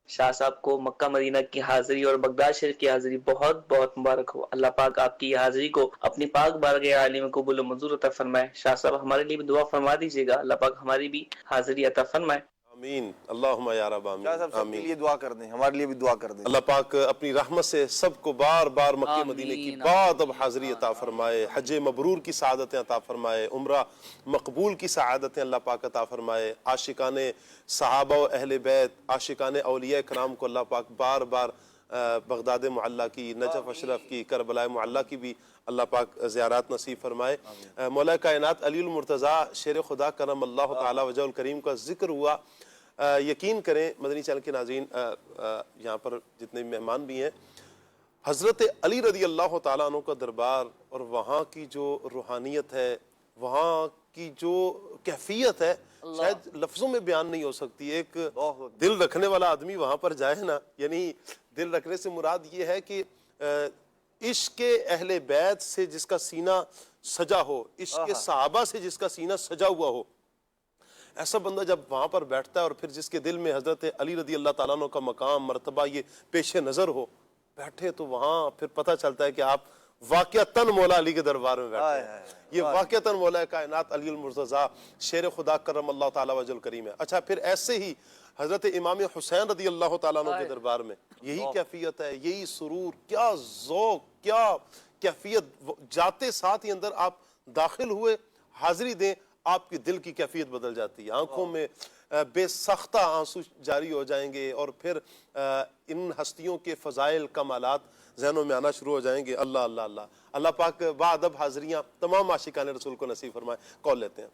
شاہ صاحب کو مکہ مدینہ کی حاضری اور بغداد شریف کی حاضری بہت بہت مبارک ہو. اللہ پاک آپ کی حاضری کو اپنی پاک بارگاہ عالی میں قبول و منظور عطا فرمائے. شاہ صاحب ہمارے لیے بھی دعا فرما دیجیے گا, اللہ پاک ہماری بھی حاضری عطا فرمائے. آمین اللہم یا رب آمین. شاہ صاحب سب کے لیے دعا کر دیں, ہمارے لیے بھی دعا کر دیں. اللہ پاک اپنی رحمت سے سب کو بار بار مکہ مدینے کی بعد اب حاضری عطا فرمائے, حج مبرور کی سعادتیں عطا فرمائے, عمرہ مقبول کی سعادتیں اللہ پاک عطا فرمائے. عاشقان صحابہ و اہل بیت, عاشقان اولیاء کرام کو اللہ پاک بار بار بغداد معلیٰ کی, نجف اشرف کی, کربلا معلیٰ کی بھی اللہ پاک زیارات نصیب فرمائے. مولا کائنات علی المرتضیٰ شیر خدا کرم اللہ تعالی وجہ الکریم کا ذکر ہوا. یقین کریں مدنی چینل کے ناظرین, یہاں پر جتنے مہمان بھی ہیں, حضرت علی رضی اللہ تعالیٰ عنہ کا دربار اور وہاں کی جو روحانیت ہے, وہاں کی جو کیفیت ہے, شاید لفظوں میں بیان نہیں ہو سکتی. ایک دل رکھنے والا آدمی وہاں پر جائے نا, یعنی دل رکھنے سے مراد یہ ہے کہ عشق اہل بیت سے جس کا سینہ سجا ہو, عشق صحابہ سے جس کا سینہ سجا ہوا ہو, ایسا بندہ جب وہاں پر بیٹھتا ہے اور پھر جس کے دل میں حضرت علی رضی اللہ تعالیٰ عنہ کا مقام مرتبہ یہ پیش نظر ہو, بیٹھے تو وہاں پھر پتہ چلتا ہے کہ آپ واقعتاً مولا علی کے دربار میں بیٹھے ہیں. یہ واقعتاً مولا کائنات علی المرتضیٰ شیر خدا کرم اللہ تعالیٰ وجہ الکریم ہے. اچھا, پھر ایسے ہی حضرت امام حسین رضی اللہ تعالیٰ عنہ کے دربار میں یہی کیفیت ہے, یہی سرور, کیا ذوق, کیا کیفیت. جاتے ساتھ ہی اندر آپ داخل ہوئے, حاضری دیں, آپ کی دل کی کیفیت بدل جاتی ہے, آنکھوں میں بے سختہ آنسو جاری ہو جائیں گے, اور پھر ان ہستیوں کے فضائل کمالات ذہنوں میں آنا شروع ہو جائیں گے. اللہ اللہ اللہ. اللہ پاک باادب حاضریاں تمام عاشقان رسول کو نصیب فرمائے. کال لیتے ہیں.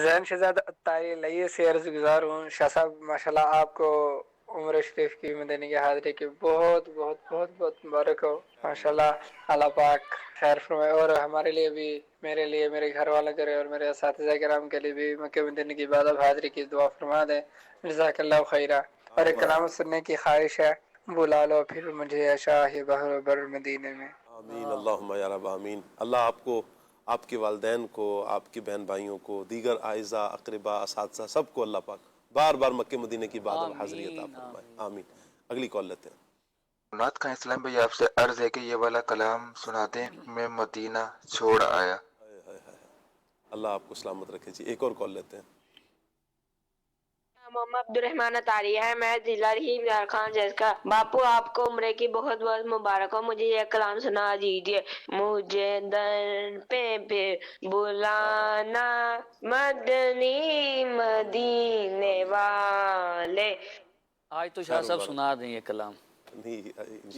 زین شہزاد طاہر لئیے سے عرض گزار ہوں. شاہ صاحب ماشاءاللہ آپ کو عمر شریف کی مدینہ کی حاضری کی بہت بہت بہت بہت مبارک ہو. ماشاءاللہ اللہ پاک خیر فرمائے, اور ہمارے لیے بھی, میرے لیے, میرے گھر والوں کے لیے اور میرے اساتذہ کرام کے لیے بھی مکہ مدینہ کی بعد اب حاضری کی دعا فرما دیں. جزاک اللہ خیرہ. اور ایک کلام سننے کی خواہش ہے, بلا لو پھر مجھے شاہ بحر بر مدینے میں. آمین اللہم یا رب آمین. اللہ آپ کو, آپ کے والدین کو, آپ کے بہن بھائیوں کو, دیگر اعزاء اقرباء اساتذہ سب کو اللہ پاک بار بار مکہ مدینہ کی بعد اب حاضری عطا فرمائے. آمین. اگلی کال لیتے ہیں. نعت کا اسلام بھائی آپ سے عرض ہے کہ یہ والا کلام سنا دیں, میں مدینہ چھوڑ آیا. اللہ آپ کو سلامت رکھے جی. ایک اور کال لیتے ہیں. محمد عبد الرحمن اطاری ہے, میں ضلع ہیمار خان جیس کا. باپو آپ کو عمرے کی بہت بہت مبارک ہو. مجھے یہ کلام سنا دیجیے. مجھے در پہ بلانا مدنی مدینے والے. آج تو شاہ صاحب سنا دیں یہ کلام,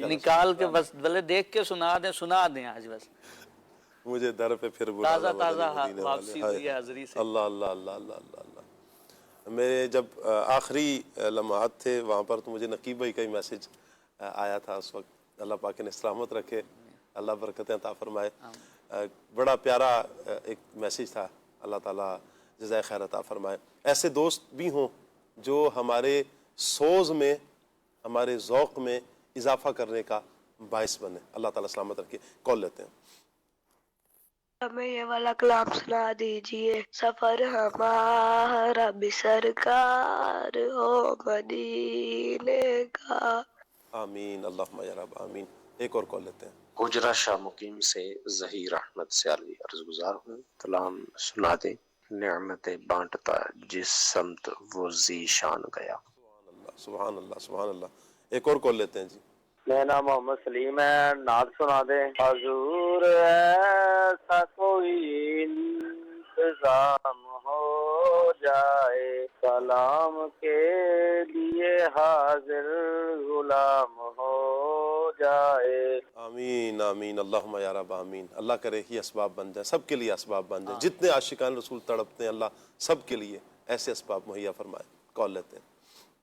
نکال کے بس بلے دیکھ کے سنا دیں آج بس. مجھے در پہ پھر بلانا تازہ واپسی ہوئی حاضری سے. اللہ اللہ اللہ اللہ اللہ. میرے جب آخری لمحات تھے وہاں پر تو مجھے نقیب بھائی کا ہی میسج آیا تھا اس وقت. اللہ پاک نے سلامت رکھے, اللہ برکتیں عطا فرمائے. بڑا پیارا ایک میسج تھا. اللہ تعالیٰ جزائے خیر عطا فرمائے. ایسے دوست بھی ہوں جو ہمارے سوز میں, ہمارے ذوق میں اضافہ کرنے کا باعث بنے. اللہ تعالیٰ سلامت رکھے. کال لیتے ہیں. ہمیں یہ والا کلام سنا دیجیے. سفر ہمارا بھی سرکار ہو مدینے کا. آمین اللہم یا رب آمین. ایک اور کال لیتے ہیں. گجرا شاہ مقیم سے ظہیر احمد سیالوی عرض گزار ہوں, کلام سنا دیں. نعمت بانٹتا جس سمت وہ ذیشان گیا. سبحان اللہ سبحان اللہ. ایک اور کال لیتے ہیں جی. میرا نام محمد سلیم ہے, نعت سنا دیں. حضور ایسا کوئی انتظام ہو جائے, سلام کے لیے حاضر غلام ہو جائے. آمین آمین اللہم یا رب آمین. اللہ کرے یہ اسباب بن جائیں, سب کے لیے اسباب بن جائیں. جتنے عاشقان رسول تڑپتے ہیں اللہ سب کے لیے ایسے اسباب مہیا فرمائے. کال لیتے ہیں.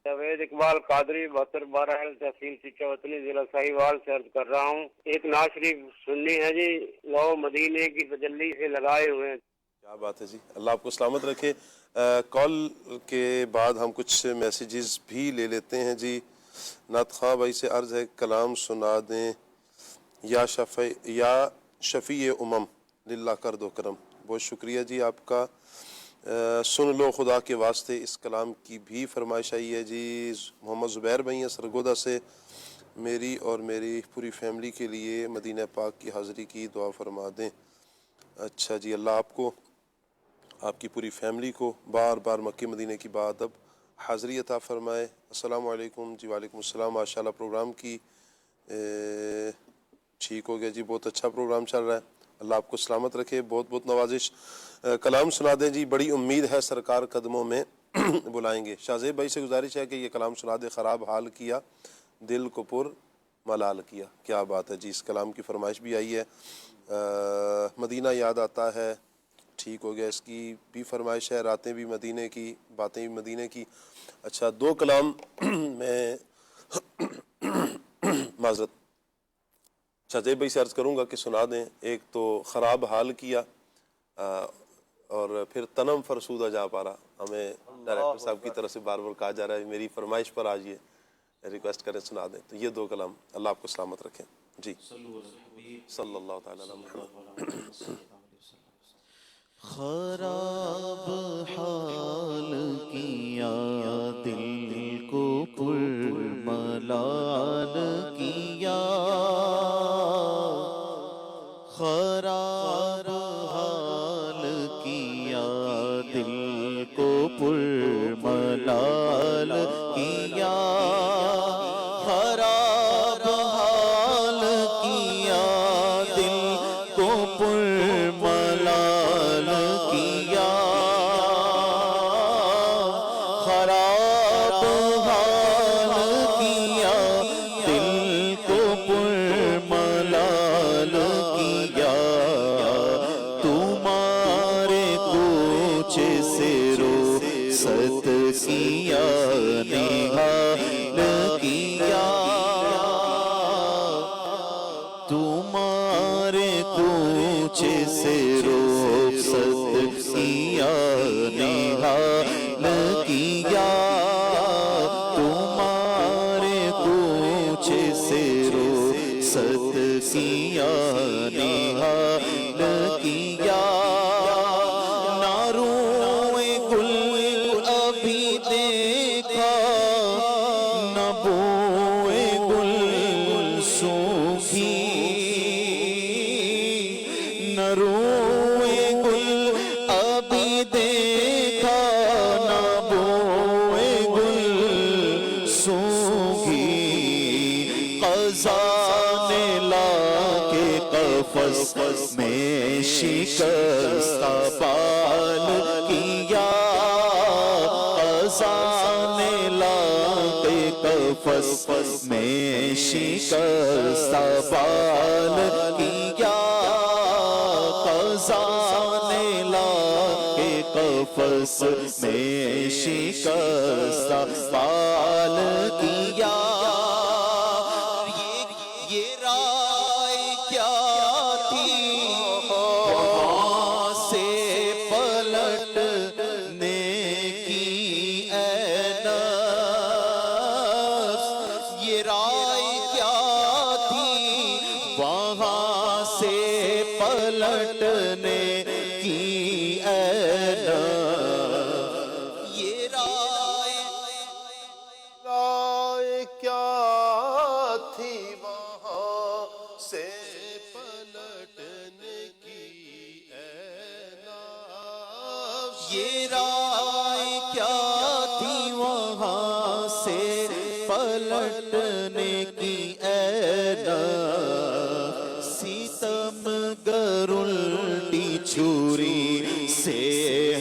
جاوید اقبال قادری 7212 تحصیل سیچا وطنی ضلع ساہیوال سے عرض کر رہا ہوں. ایک نعت شریف سننی ہے جی, لو مدینے کی تجلی سے لگائے ہوئے ہیں. کیا بات ہے جی. اللہ آپ کو سلامت رکھے. کال کے بعد ہم کچھ میسیجز بھی لے لیتے ہیں جی. نعت خواہ بھائی سے عرض ہے کلام سنا دیں. یا شفیع امم للہ کر دو کرم. بہت شکریہ جی آپ کا. سن لو خدا کے واسطے اس کلام کی بھی فرمائش آئی ہے جی محمد زبیر بھائی ہیں سرگودا سے، میری اور میری پوری فیملی کے لیے مدینہ پاک کی حاضری کی دعا فرما دیں۔ اچھا جی، اللہ آپ کو، آپ کی پوری فیملی کو بار بار مکہ مدینہ کی بادب حاضری عطا فرمائے۔ السلام علیکم جی۔ وعلیکم السلام۔ ماشاءاللہ پروگرام کی ٹھیک ہو گیا جی، بہت اچھا پروگرام چل رہا ہے، اللہ آپ کو سلامت رکھے، بہت بہت نوازش۔ کلام سنا دیں جی، بڑی امید ہے سرکار قدموں میں بلائیں گے۔ شاہ زیب بھائی سے گزارش ہے کہ یہ کلام سنا دے، خراب حال کیا دل کو پر ملال کیا۔ کیا بات ہے جی، اس کلام کی فرمائش بھی آئی ہے۔ مدینہ یاد آتا ہے، ٹھیک ہو گیا، اس کی بھی فرمائش ہے۔ راتیں بھی مدینے کی، باتیں بھی مدینے کی۔ اچھا، دو کلام میں معذرت شاہ زیب بھائی سے عرض کروں گا کہ سنا دیں۔ ایک تو خراب حال کیا، اور پھر تنم فرسودہ جا پارا، ہمیں ڈائریکٹر صاحب کی طرف سے بار بار کہا جا رہا ہے میری فرمائش پر آج یہ ریکویسٹ کریں سنا دیں، تو یہ دو کلام، اللہ آپ کو سلامت رکھیں جی۔ صلی اللہ تعالیٰ علیہ وسلم۔ خراب حال کیا دل کو پر ملال کیا، خراب حال کیا دل کو پر ملال کیا، خراب حال کیا دل کو پر ملال کیا، خراب حال کیا دل کو پر ملال کیا، تمہارے کوچے سے روست کیا نہال کیا، تمہارے کوچے سے روست کیا نہال کیا، تمہارے کوچے سے روست کیا نہال کیا، نہ روئے گل ابھی دیکھا، نہ بوئے گل سوکھی، نہ روئے گل ابھی دیکھا، نہ بوئے گل سوکھی، قضا نے لا کے قفس میں شکستہ پال کیا، قضا نے لا کے قفس میں شکستہ پال کیا، قضا نے لا کے قفس میں شکستہ پال کیا، یہ رائے کیا تھی وہاں سے پلٹنے کی اے نفس، یہ رائے کیا تھی وہاں سے پلٹنے کی اے نفس، یہ رائے کیا تھی وہاں سے پلٹنے کی اے نفس، یہ رائے کیا تھی وہاں سے پلٹنے کی اے نفس، ستم گر الٹی چھری سے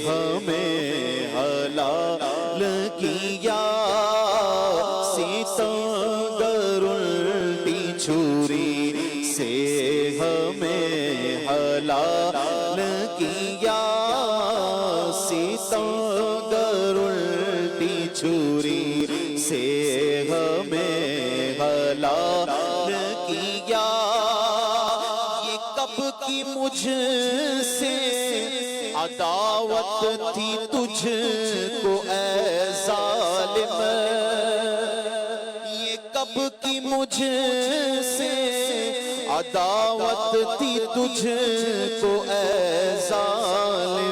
ہمیں حلال کیا، ستم گر الٹی چھری سے ہمیں حلال کیا، ستم گر الٹی چھری سے ہمیں حلال کیا، یہ کب کی مجھ سے عداوت تھی تجھ کو اے ظالم، یہ کب کی مجھ سے عداوت تھی تجھ کو اے ظالم،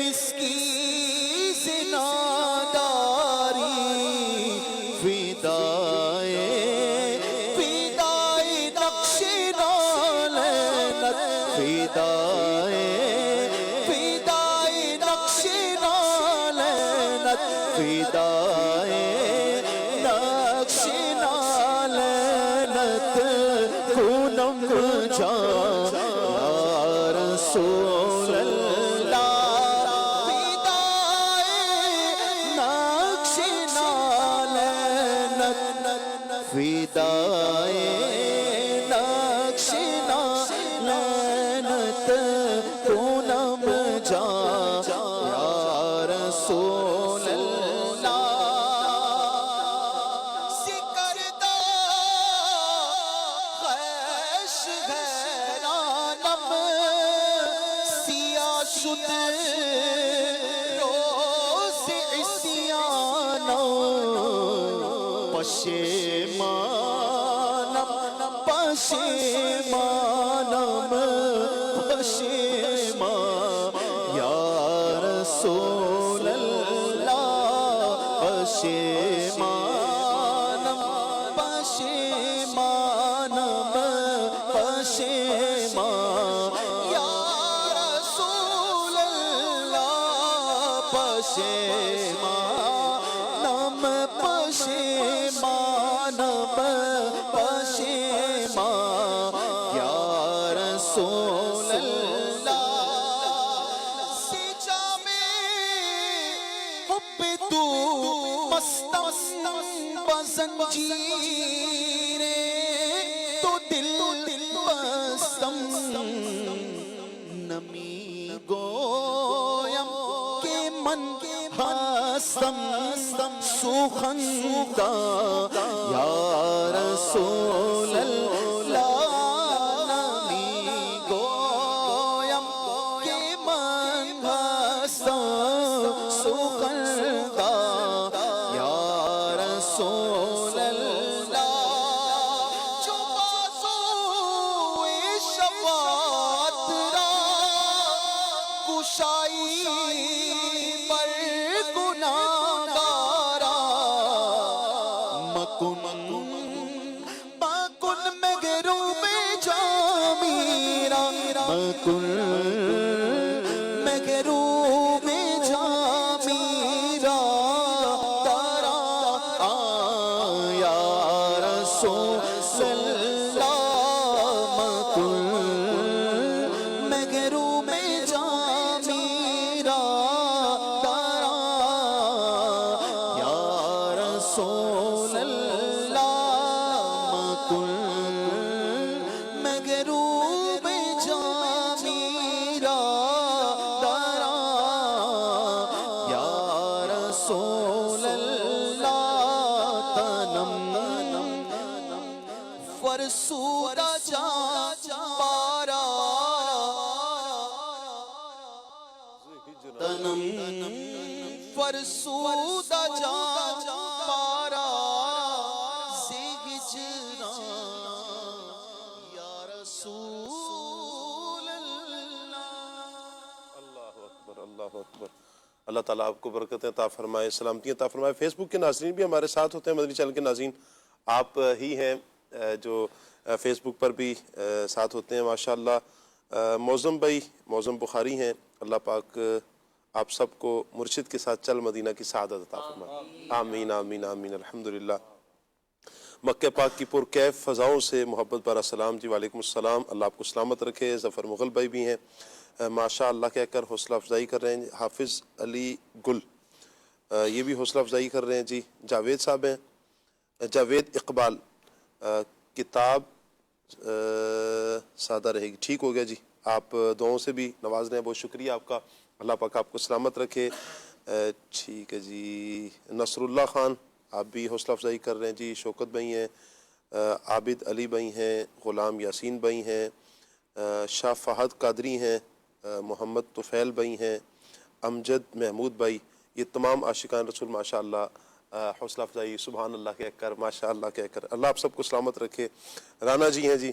مسکی سے ناداری فدائے نقش نالنت فدائے نقش نالنت فدائے نقش نالنت کونم جا یا رسول اللہ فدائے نقش نالنت فدائے نقش نالنت کونم جا یا رسول اللہ سکردہ خیش غیرانم سیاہ شد روز عصیانم پشیمانم پشیمانم پشیمان یا رسول اللہ پشیمانم پشیمانم پشیمان یا رسول اللہ پشیمانم پشیمانم پشیمان یا رسول اللہ سجا میں حب تو مستم بزنجیریں تو دل بستم نمی گویم کہ من ہستم سوخندہ یا رسول اللہ نمی گویم کہ من ہستم سوخندہ یا رسول اللہ جو بازوئے شفاعت را کشائی پر گناہگارا مکن مغروب جامیرا مکن مغروب جامیرا تارا یا رسول اللہ مکن مغروب جامیرا تارا یا رسول اللہ مکن مغروب جامیرا تارا یا رسول اللہ تنم فرسودہ جا پارا تنم فرسودہ جا پارا سے ہجران یا رسول اللہ اللہ اکبر. اللہ تعالیٰ آپ کو برکتیں عطا فرمائے، سلامتیاں عطا فرمائے. فیس بک کے ناظرین بھی ہمارے ساتھ ہوتے ہیں، مدنی چینل کے ناظرین آپ ہی ہیں جو فیس بک پر بھی ساتھ ہوتے ہیں ماشاءاللہ. موزم بھائی موزم بخاری ہیں، اللہ پاک آپ سب کو مرشد کے ساتھ چل مدینہ کی سعادت عطا فرمائے. آمین آمین آمین. الحمدللہ. مکہ پاک کی پرکیف فضاؤں سے محبت بارہ سلام جی. وعلیکم السلام. اللہ آپ کو سلامت رکھے. ظفر مغل بھائی بھی ہیں ماشاء اللہ کہہ کر حوصلہ افزائی کر رہے ہیں. حافظ علی گل یہ بھی حوصلہ افزائی کر رہے ہیں جی. جاوید صاحب ہیں، جاوید اقبال کتاب سادہ رہے گی. ٹھیک ہو گیا جی. آپ دعاؤں سے بھی نواز رہے ہیں، بہت شکریہ آپ کا. اللہ پاک آپ کو سلامت رکھے. ٹھیک ہے جی. نصر اللہ خان آپ بھی حوصلہ افزائی کر رہے ہیں جی. شوکت بھائی ہیں، عابد علی بھائی ہیں، غلام یاسین بھائی ہیں، شاہ فہد قادری ہیں، محمد طفیل بھائی ہیں، امجد محمود بھائی. یہ تمام عاشقان رسول ماشاء اللہ حوصلہ افزائی سبحان اللہ کہہ کر ماشاء اللہ کہہ کر. اللہ آپ سب کو سلامت رکھے. رانا جی ہیں جی،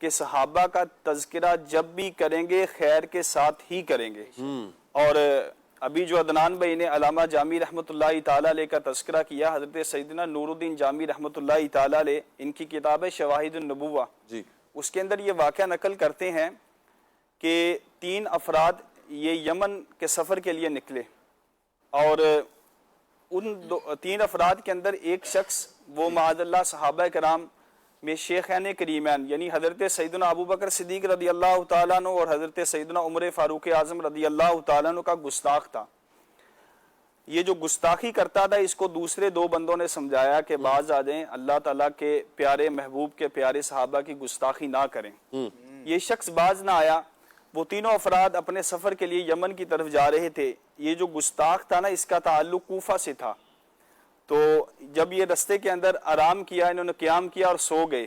کہ صحابہ کا تذکرہ جب بھی کریں گے خیر کے ساتھ ہی کریں گے. اور ابھی جو عدنان بھائی نے علامہ جامی رحمۃ اللہ تعالیٰ علیہ کا تذکرہ کیا، حضرت سیدنا نور الدین جامی رحمۃ اللہ تعالیٰ علیہ، ان کی کتاب ہے شواہد النبوہ، اس کے اندر یہ واقعہ نقل کرتے ہیں کہ 3 افراد یہ یمن کے سفر کے لیے نکلے، اور ان 3 افراد کے اندر ایک شخص وہ معاذ اللہ صحابہ کرام میں شیخین کریمین یعنی حضرت سیدنا ابو بکر صدیق رضی اللہ تعالیٰ عنہ اور حضرت سیدنا عمر فاروق اعظم رضی اللہ تعالیٰ عنہ کا گستاخ تھا. یہ جو گستاخی کرتا تھا اس کو دوسرے 2 بندوں نے سمجھایا کہ باز آ جائیں، اللہ تعالیٰ کے پیارے محبوب کے پیارے صحابہ کی گستاخی نہ کریں. یہ شخص باز نہ آیا. وہ تینوں افراد اپنے سفر کے لیے یمن کی طرف جا رہے تھے. یہ جو گستاخ تھا نا، اس کا تعلق کوفہ سے تھا. تو جب یہ رستے کے اندر آرام کیا، انہوں نے قیام کیا اور سو گئے.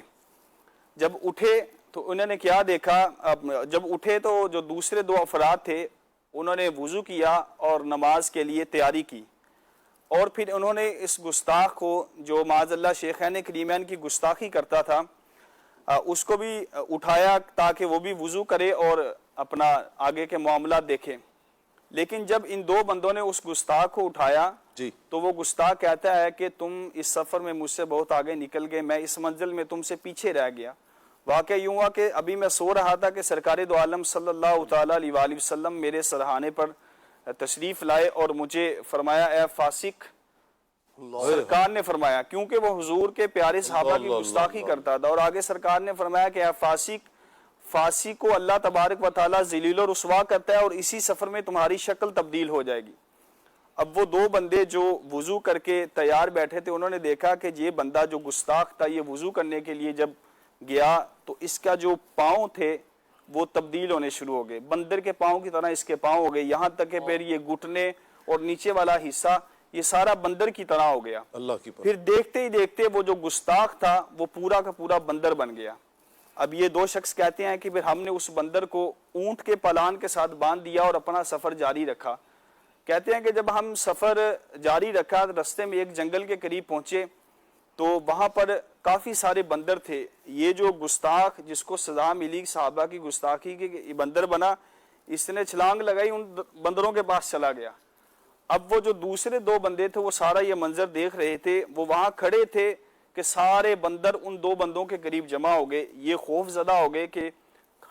جب اٹھے تو انہوں نے کیا دیکھا، جب اٹھے تو جو دوسرے 2 افراد تھے انہوں نے وضو کیا اور نماز کے لیے تیاری کی، اور پھر انہوں نے اس گستاخ کو جو معاذ اللہ شیخین کریمین کی گستاخی کرتا تھا اس کو بھی اٹھایا تاکہ وہ بھی وضو کرے اور اپنا آگے کے معاملات دیکھیں. لیکن جب ان 2 بندوں نے اس گستاخ کو اٹھایا تو وہ گستاخ کہتا ہے کہ تم اس سفر میں مجھ سے بہت آگے نکل گئے، میں اس منزل میں تم سے پیچھے رہ گیا. واقعہ یوں ہوا کہ ابھی میں سو رہا تھا کہ سرکار دو عالم صلی اللہ تعالیٰ علیہ وآلہ وسلم میرے سرحانے پر تشریف لائے اور مجھے فرمایا اے فاسق. سرکار نے فرمایا کیونکہ وہ حضور کے پیارے صحابہ کی گستاخی کرتا تھا، اور آگے سرکار نے فرمایا کہ اے فاسق کو اللہ تبارک و تعالیٰ ذلیل و رسوا کرتا ہے اور اسی سفر میں تمہاری شکل تبدیل ہو جائے گی. اب وہ 2 بندے جو وضو کر کے تیار بیٹھے تھے انہوں نے دیکھا کہ یہ بندہ جو گستاخ تھا یہ وضو کرنے کے لیے جب گیا تو اس کا جو پاؤں تھے وہ تبدیل ہونے شروع ہو گئے، بندر کے پاؤں کی طرح اس کے پاؤں ہو گئے، یہاں تک کہ پھر یہ گھٹنے اور نیچے والا حصہ یہ سارا بندر کی طرح ہو گیا. پھر دیکھتے ہی دیکھتے وہ جو گستاخ تھا وہ پورا کا پورا بندر بن گیا. اب یہ 2 شخص کہتے ہیں کہ پھر ہم نے اس بندر کو اونٹ کے پالان کے ساتھ باندھ دیا اور اپنا سفر جاری رکھا. کہتے ہیں کہ جب ہم سفر جاری رکھا رستے میں ایک جنگل کے قریب پہنچے تو وہاں پر کافی سارے بندر تھے. یہ جو گستاخ جس کو سزا ملی صحابہ کی گستاخی کی بندر بنا، اس نے چھلانگ لگائی ان بندروں کے پاس چلا گیا. اب وہ جو دوسرے 2 بندے تھے وہ سارا یہ منظر دیکھ رہے تھے، وہ وہاں کھڑے تھے کہ سارے بندر ان 2 بندوں کے قریب جمع ہو گئے. یہ خوف زدہ ہو گئے کہ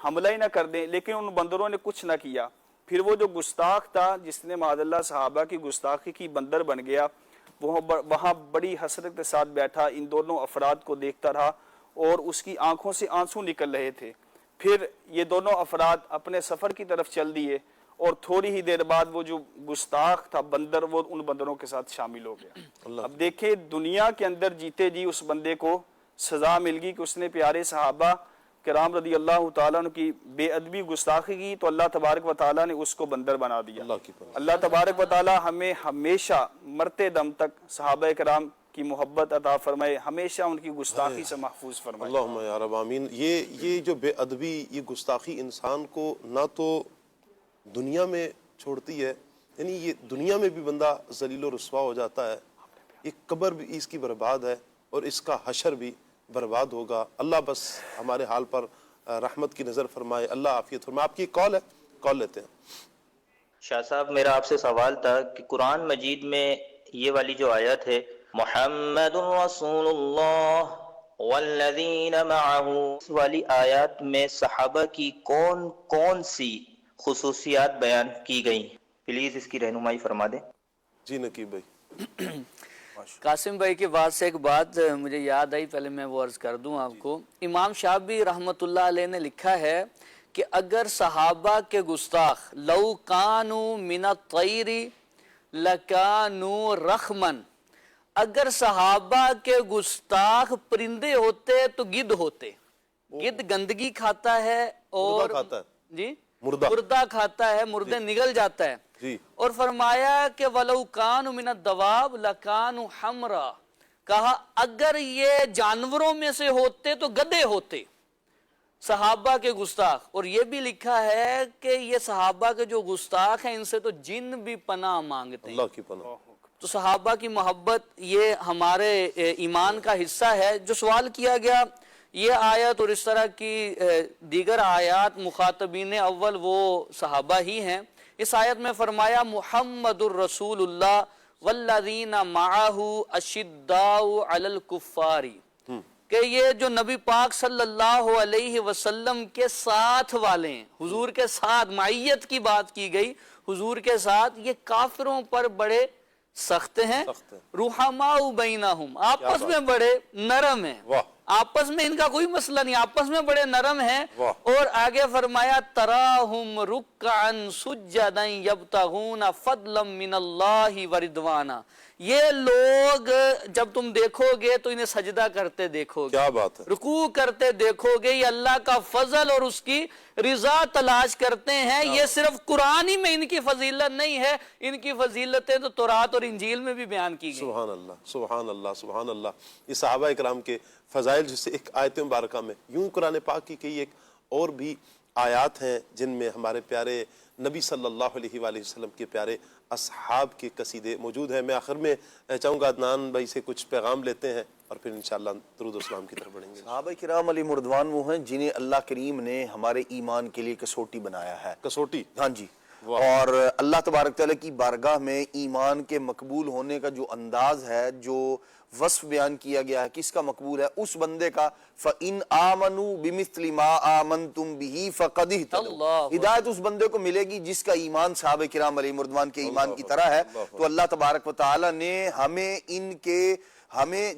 حملہ ہی نہ کر دیں، لیکن ان بندروں نے کچھ نہ کیا. پھر وہ جو گستاخ تھا جس نے معاذ اللہ صحابہ کی گستاخی کی بندر بن گیا، وہ وہاں بڑی حسرت کے ساتھ بیٹھا ان دونوں افراد کو دیکھتا رہا اور اس کی آنکھوں سے آنسو نکل رہے تھے. پھر یہ دونوں افراد اپنے سفر کی طرف چل دیے اور تھوڑی ہی دیر بعد وہ جو گستاخ تھا بندر وہ ان بندروں کے ساتھ شامل ہو گیا. اب دیکھیں دنیا کے اندر جیتے جی اس بندے کو سزا مل گئی کہ اس نے پیارے صحابہ کرام رضی اللہ تعالیٰ عنہ کی بے ادبی گستاخی کی، تو اللہ تبارک و تعالیٰ نے اس کو بندر بنا دیا. اللہ تبارک و تعالیٰ ہمیں ہمیشہ مرتے دم تک صحابہ کرام کی محبت عطا فرمائے، ہمیشہ ان کی گستاخی سے محفوظ فرمائے. اللہم یا رب آمین. یہ جو بے ادبی، یہ گستاخی انسان کو نہ تو دنیا میں چھوڑتی ہے، یعنی یہ دنیا میں بھی بندہ ذلیل و رسوا ہو جاتا ہے، یہ قبر بھی اس کی برباد ہے اور اس کا حشر بھی برباد ہوگا. اللہ بس ہمارے حال پر رحمت کی نظر فرمائے، اللہ عافیت فرمائے. آپ کی کال ہے، کال لیتے ہیں. شاہ صاحب میرا آپ سے سوال تھا کہ قرآن مجید میں یہ والی جو آیت ہے محمد رسول اللہ والذین معہ، اس والی آیات میں صحابہ کی کون کون سی خصوصیات بیان کی گئی، پلیز اس کی رہنمائی فرما دیں. جی نقیب بھائی. قاسم بھائی کی بات سے ایک بات مجھے یاد آئی، پہلے میں وہ عرض کر دوں آپ کو. امام شافعی رحمت اللہ علیہ نے لکھا ہے کہ اگر صحابہ کے گستاخ لو کانوا من الطیر لکانوا رخمن، اگر صحابہ کے گستاخ پرندے ہوتے تو گدھ ہوتے. گدھ گندگی کھاتا ہے اور جی مردہ کھاتا ہے، مردے نگل جاتا ہے. اور فرمایا کہ وَلَوْ كَانُوا مِنَ الدَّوَابِ لَكَانُوا حَمْرًا، کہا اگر یہ جانوروں میں سے ہوتے تو گدھے ہوتے صحابہ کے گستاخ. اور یہ بھی لکھا ہے کہ یہ صحابہ کے جو گستاخ ہیں ان سے تو جن بھی پناہ مانگتے ہیں. اللہ کی پناہ. تو صحابہ کی محبت یہ ہمارے ایمان کا حصہ ہے. جو سوال کیا گیا یہ آیت اور اس طرح کی دیگر آیات مخاطبین اول وہ صحابہ ہی ہیں۔ اس آیت میں فرمایا محمد الرسول اللہ والذین معہ اشداء علی الکفار، کہ یہ جو نبی پاک صلی اللہ علیہ وسلم کے ساتھ والے ہیں، حضور کے ساتھ، معیت کی بات کی گئی، حضور کے ساتھ، یہ کافروں پر بڑے سخت ہیں، رحماء بینہم، آپس میں بڑے نرم ہیں، آپس میں ان کا کوئی مسئلہ نہیں، آپس میں بڑے نرم ہیں۔ اور آگے فرمایا تراہم رکعا سجدا یبتغون فضلا من اللہ ورضوانا، یہ لوگ جب تم دیکھو گے تو انہیں سجدہ کرتے دیکھو گے، کیا بات ہے، رکوع کرتے دیکھو گے، یہ اللہ کا فضل اور اس کی رضا تلاش کرتے ہیں۔ یہ صرف قرآن ہی میں ان کی فضیلت نہیں ہے، ان کی فضیلتیں تو تورات اور انجیل میں بھی بیان کی گئی۔ سبحان اللہ، سبحان اللہ، سبحان اللہ۔ یہ صحابہ اکرام کے فضائل جس سے ایک آیت مبارکہ میں، یوں قرآن پاک کی کئی ایک اور بھی آیات ہیں جن میں ہمارے پیارے نبی صلی اللہ علیہ وآلہ وسلم کے پیارے اصحاب کے قصیدے موجود ہیں۔ میں آخر میں چاہوں گا عدنان بھائی سے کچھ پیغام لیتے ہیں اور پھر انشاءاللہ درود و سلام کی طرف بڑھیں گے۔ صحابہ کرام علیہ مردوان وہ ہیں جنہیں اللہ کریم نے ہمارے ایمان کے لیے کسوٹی بنایا ہے۔ کسوٹی؟ ہاں جی، اور اللہ تبارک تعالیٰ کی بارگاہ میں ایمان کے مقبول ہونے کا جو انداز ہے، جو وصف بیان کیا گیا ہے، کس کا مقبول ہے؟ اس بندے کا فَإِنْ آمَنُوا بِمِثْلِ مَا آمَنْتُمْ بِهِ فَقَدْ اهْتَدَوْا، ہدایت اس بندے کو ملے گی جس کا ایمان صحابہ کرام علیہ مردوان کے ایمان کی طرح ہے۔ تو اللہ تبارک و تعالیٰ نے ہمیں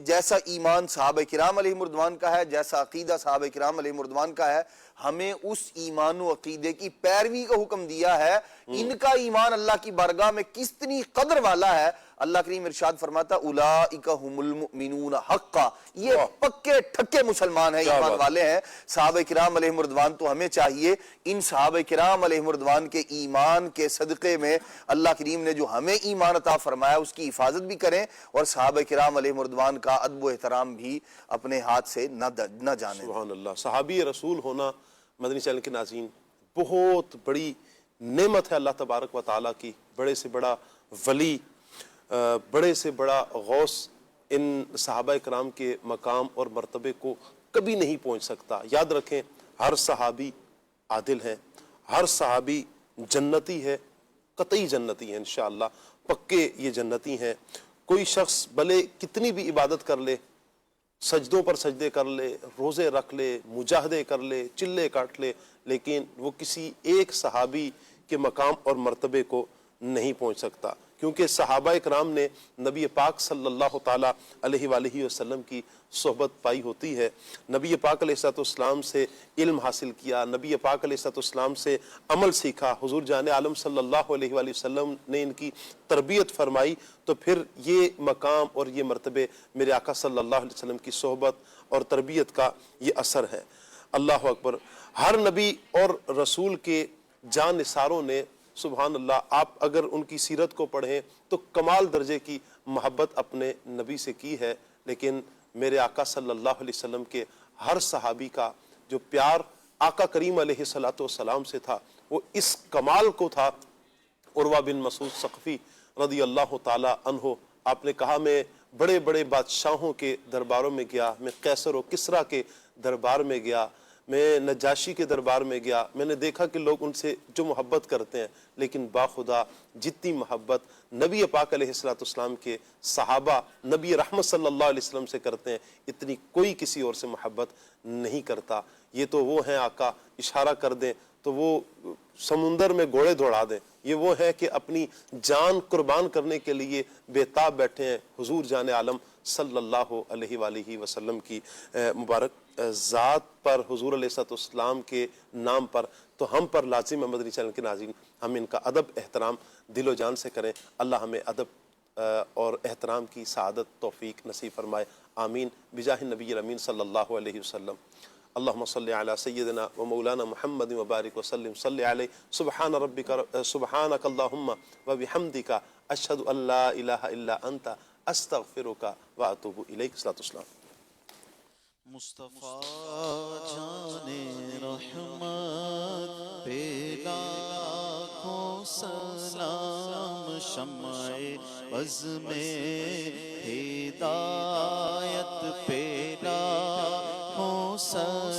جیسا ایمان صحابہ کرام علیہ مردوان کا ہے، جیسا عقیدہ صحابہ کرام علیہ مردوان کا ہے، ہمیں اس ایمان و عقیدے کی پیروی کا حکم دیا ہے۔ ان کا ایمان اللہ کی بارگاہ میں کتنی قدر والا ہے، اللہ کریم ارشاد فرماتا اولئک هم المؤمنون حقا، یہ پکے ٹھکے مسلمان ہیں، ایمان والے ہیں۔ صحابہ کرام علیہ مردوان تو ہمیں چاہیے ان صحابہ کرام علیہ مردوان کے ایمان کے صدقے میں اللہ کریم نے جو ہمیں ایمان عطا فرمایا اس کی حفاظت بھی کریں، اور صحابہ کرام علیہ مردوان کا ادب و احترام بھی اپنے ہاتھ سے نہ جانے۔ سبحان اللہ۔ صحابی رسول ہونا مدنی چینل کے ناظرین بہت بڑی نعمت ہے اللہ تبارک و تعالیٰ کی۔ بڑے سے بڑا ولی، بڑے سے بڑا غوث ان صحابہ کرام کے مقام اور مرتبے کو کبھی نہیں پہنچ سکتا۔ یاد رکھیں، ہر صحابی عادل ہے، ہر صحابی جنتی ہے، قطعی جنتی ہے انشاءاللہ، پکے یہ جنتی ہیں۔ کوئی شخص بھلے کتنی بھی عبادت کر لے، سجدوں پر سجدے کر لے، روزے رکھ لے، مجاہدے کر لے، چلے کاٹ لے، لیکن وہ کسی ایک صحابی کے مقام اور مرتبے کو نہیں پہنچ سکتا، کیونکہ صحابہ کرام نے نبی پاک صلی اللہ تعالیٰ علیہ وآلہ وسلم کی صحبت پائی ہوتی ہے، نبی پاک علیہ السلام سے علم حاصل کیا، نبی پاک علیہ السلام سے عمل سیکھا، حضور جان عالم صلی اللہ علیہ وآلہ وسلم نے ان کی تربیت فرمائی، تو پھر یہ مقام اور یہ مرتبے میرے آقا صلی اللہ علیہ وسلم کی صحبت اور تربیت کا یہ اثر ہے۔ اللہ اکبر۔ ہر نبی اور رسول کے جان نثاروں نے سبحان اللہ، آپ اگر ان کی سیرت کو پڑھیں تو کمال درجے کی محبت اپنے نبی سے کی ہے، لیکن میرے آقا صلی اللہ علیہ وسلم کے ہر صحابی کا جو پیار آقا کریم علیہ السلام سے تھا وہ اس کمال کو تھا۔ عروہ بن مسعود ثقفی رضی اللہ تعالی عنہ، آپ نے کہا میں بڑے بڑے بادشاہوں کے درباروں میں گیا، میں قیصر و کسریٰ کے دربار میں گیا، میں نجاشی کے دربار میں گیا، میں نے دیکھا کہ لوگ ان سے جو محبت کرتے ہیں، لیکن باخدا جتنی محبت نبی پاک علیہ السلام کے صحابہ نبی رحمت صلی اللہ علیہ وسلم سے کرتے ہیں، اتنی کوئی کسی اور سے محبت نہیں کرتا۔ یہ تو وہ ہیں آقا، اشارہ کر دیں تو وہ سمندر میں گھوڑے دوڑا دیں، یہ وہ ہے کہ اپنی جان قربان کرنے کے لیے بےتاب بیٹھے ہیں حضور جان عالم صلی اللہ علیہ وآلہ وسلم کی مبارک ذات پر، حضور علیہ السلام کے نام پر۔ تو ہم پر لازم ہے مدنی چینل کے ناظرین، ہم ان کا ادب احترام دل و جان سے کریں۔ اللہ ہمیں ادب اور احترام کی سعادت توفیق نصیب فرمائے، آمین بجاہ النبی الامین صلی اللہ علیہ وسلم۔ اللہم صلی علی سیدنا و مولانا محمد وبارک وسلم صلی علیہ سبحانک اللہم و بحمدک اشہد ان لا الہ الا انت استغفرک و اتوب الیک۔ صلاۃ والسلام۔ مصطفیٰ جان رحمت پہ لاکھوں سلام، شمع عزم ہدایت پہ لاکھوں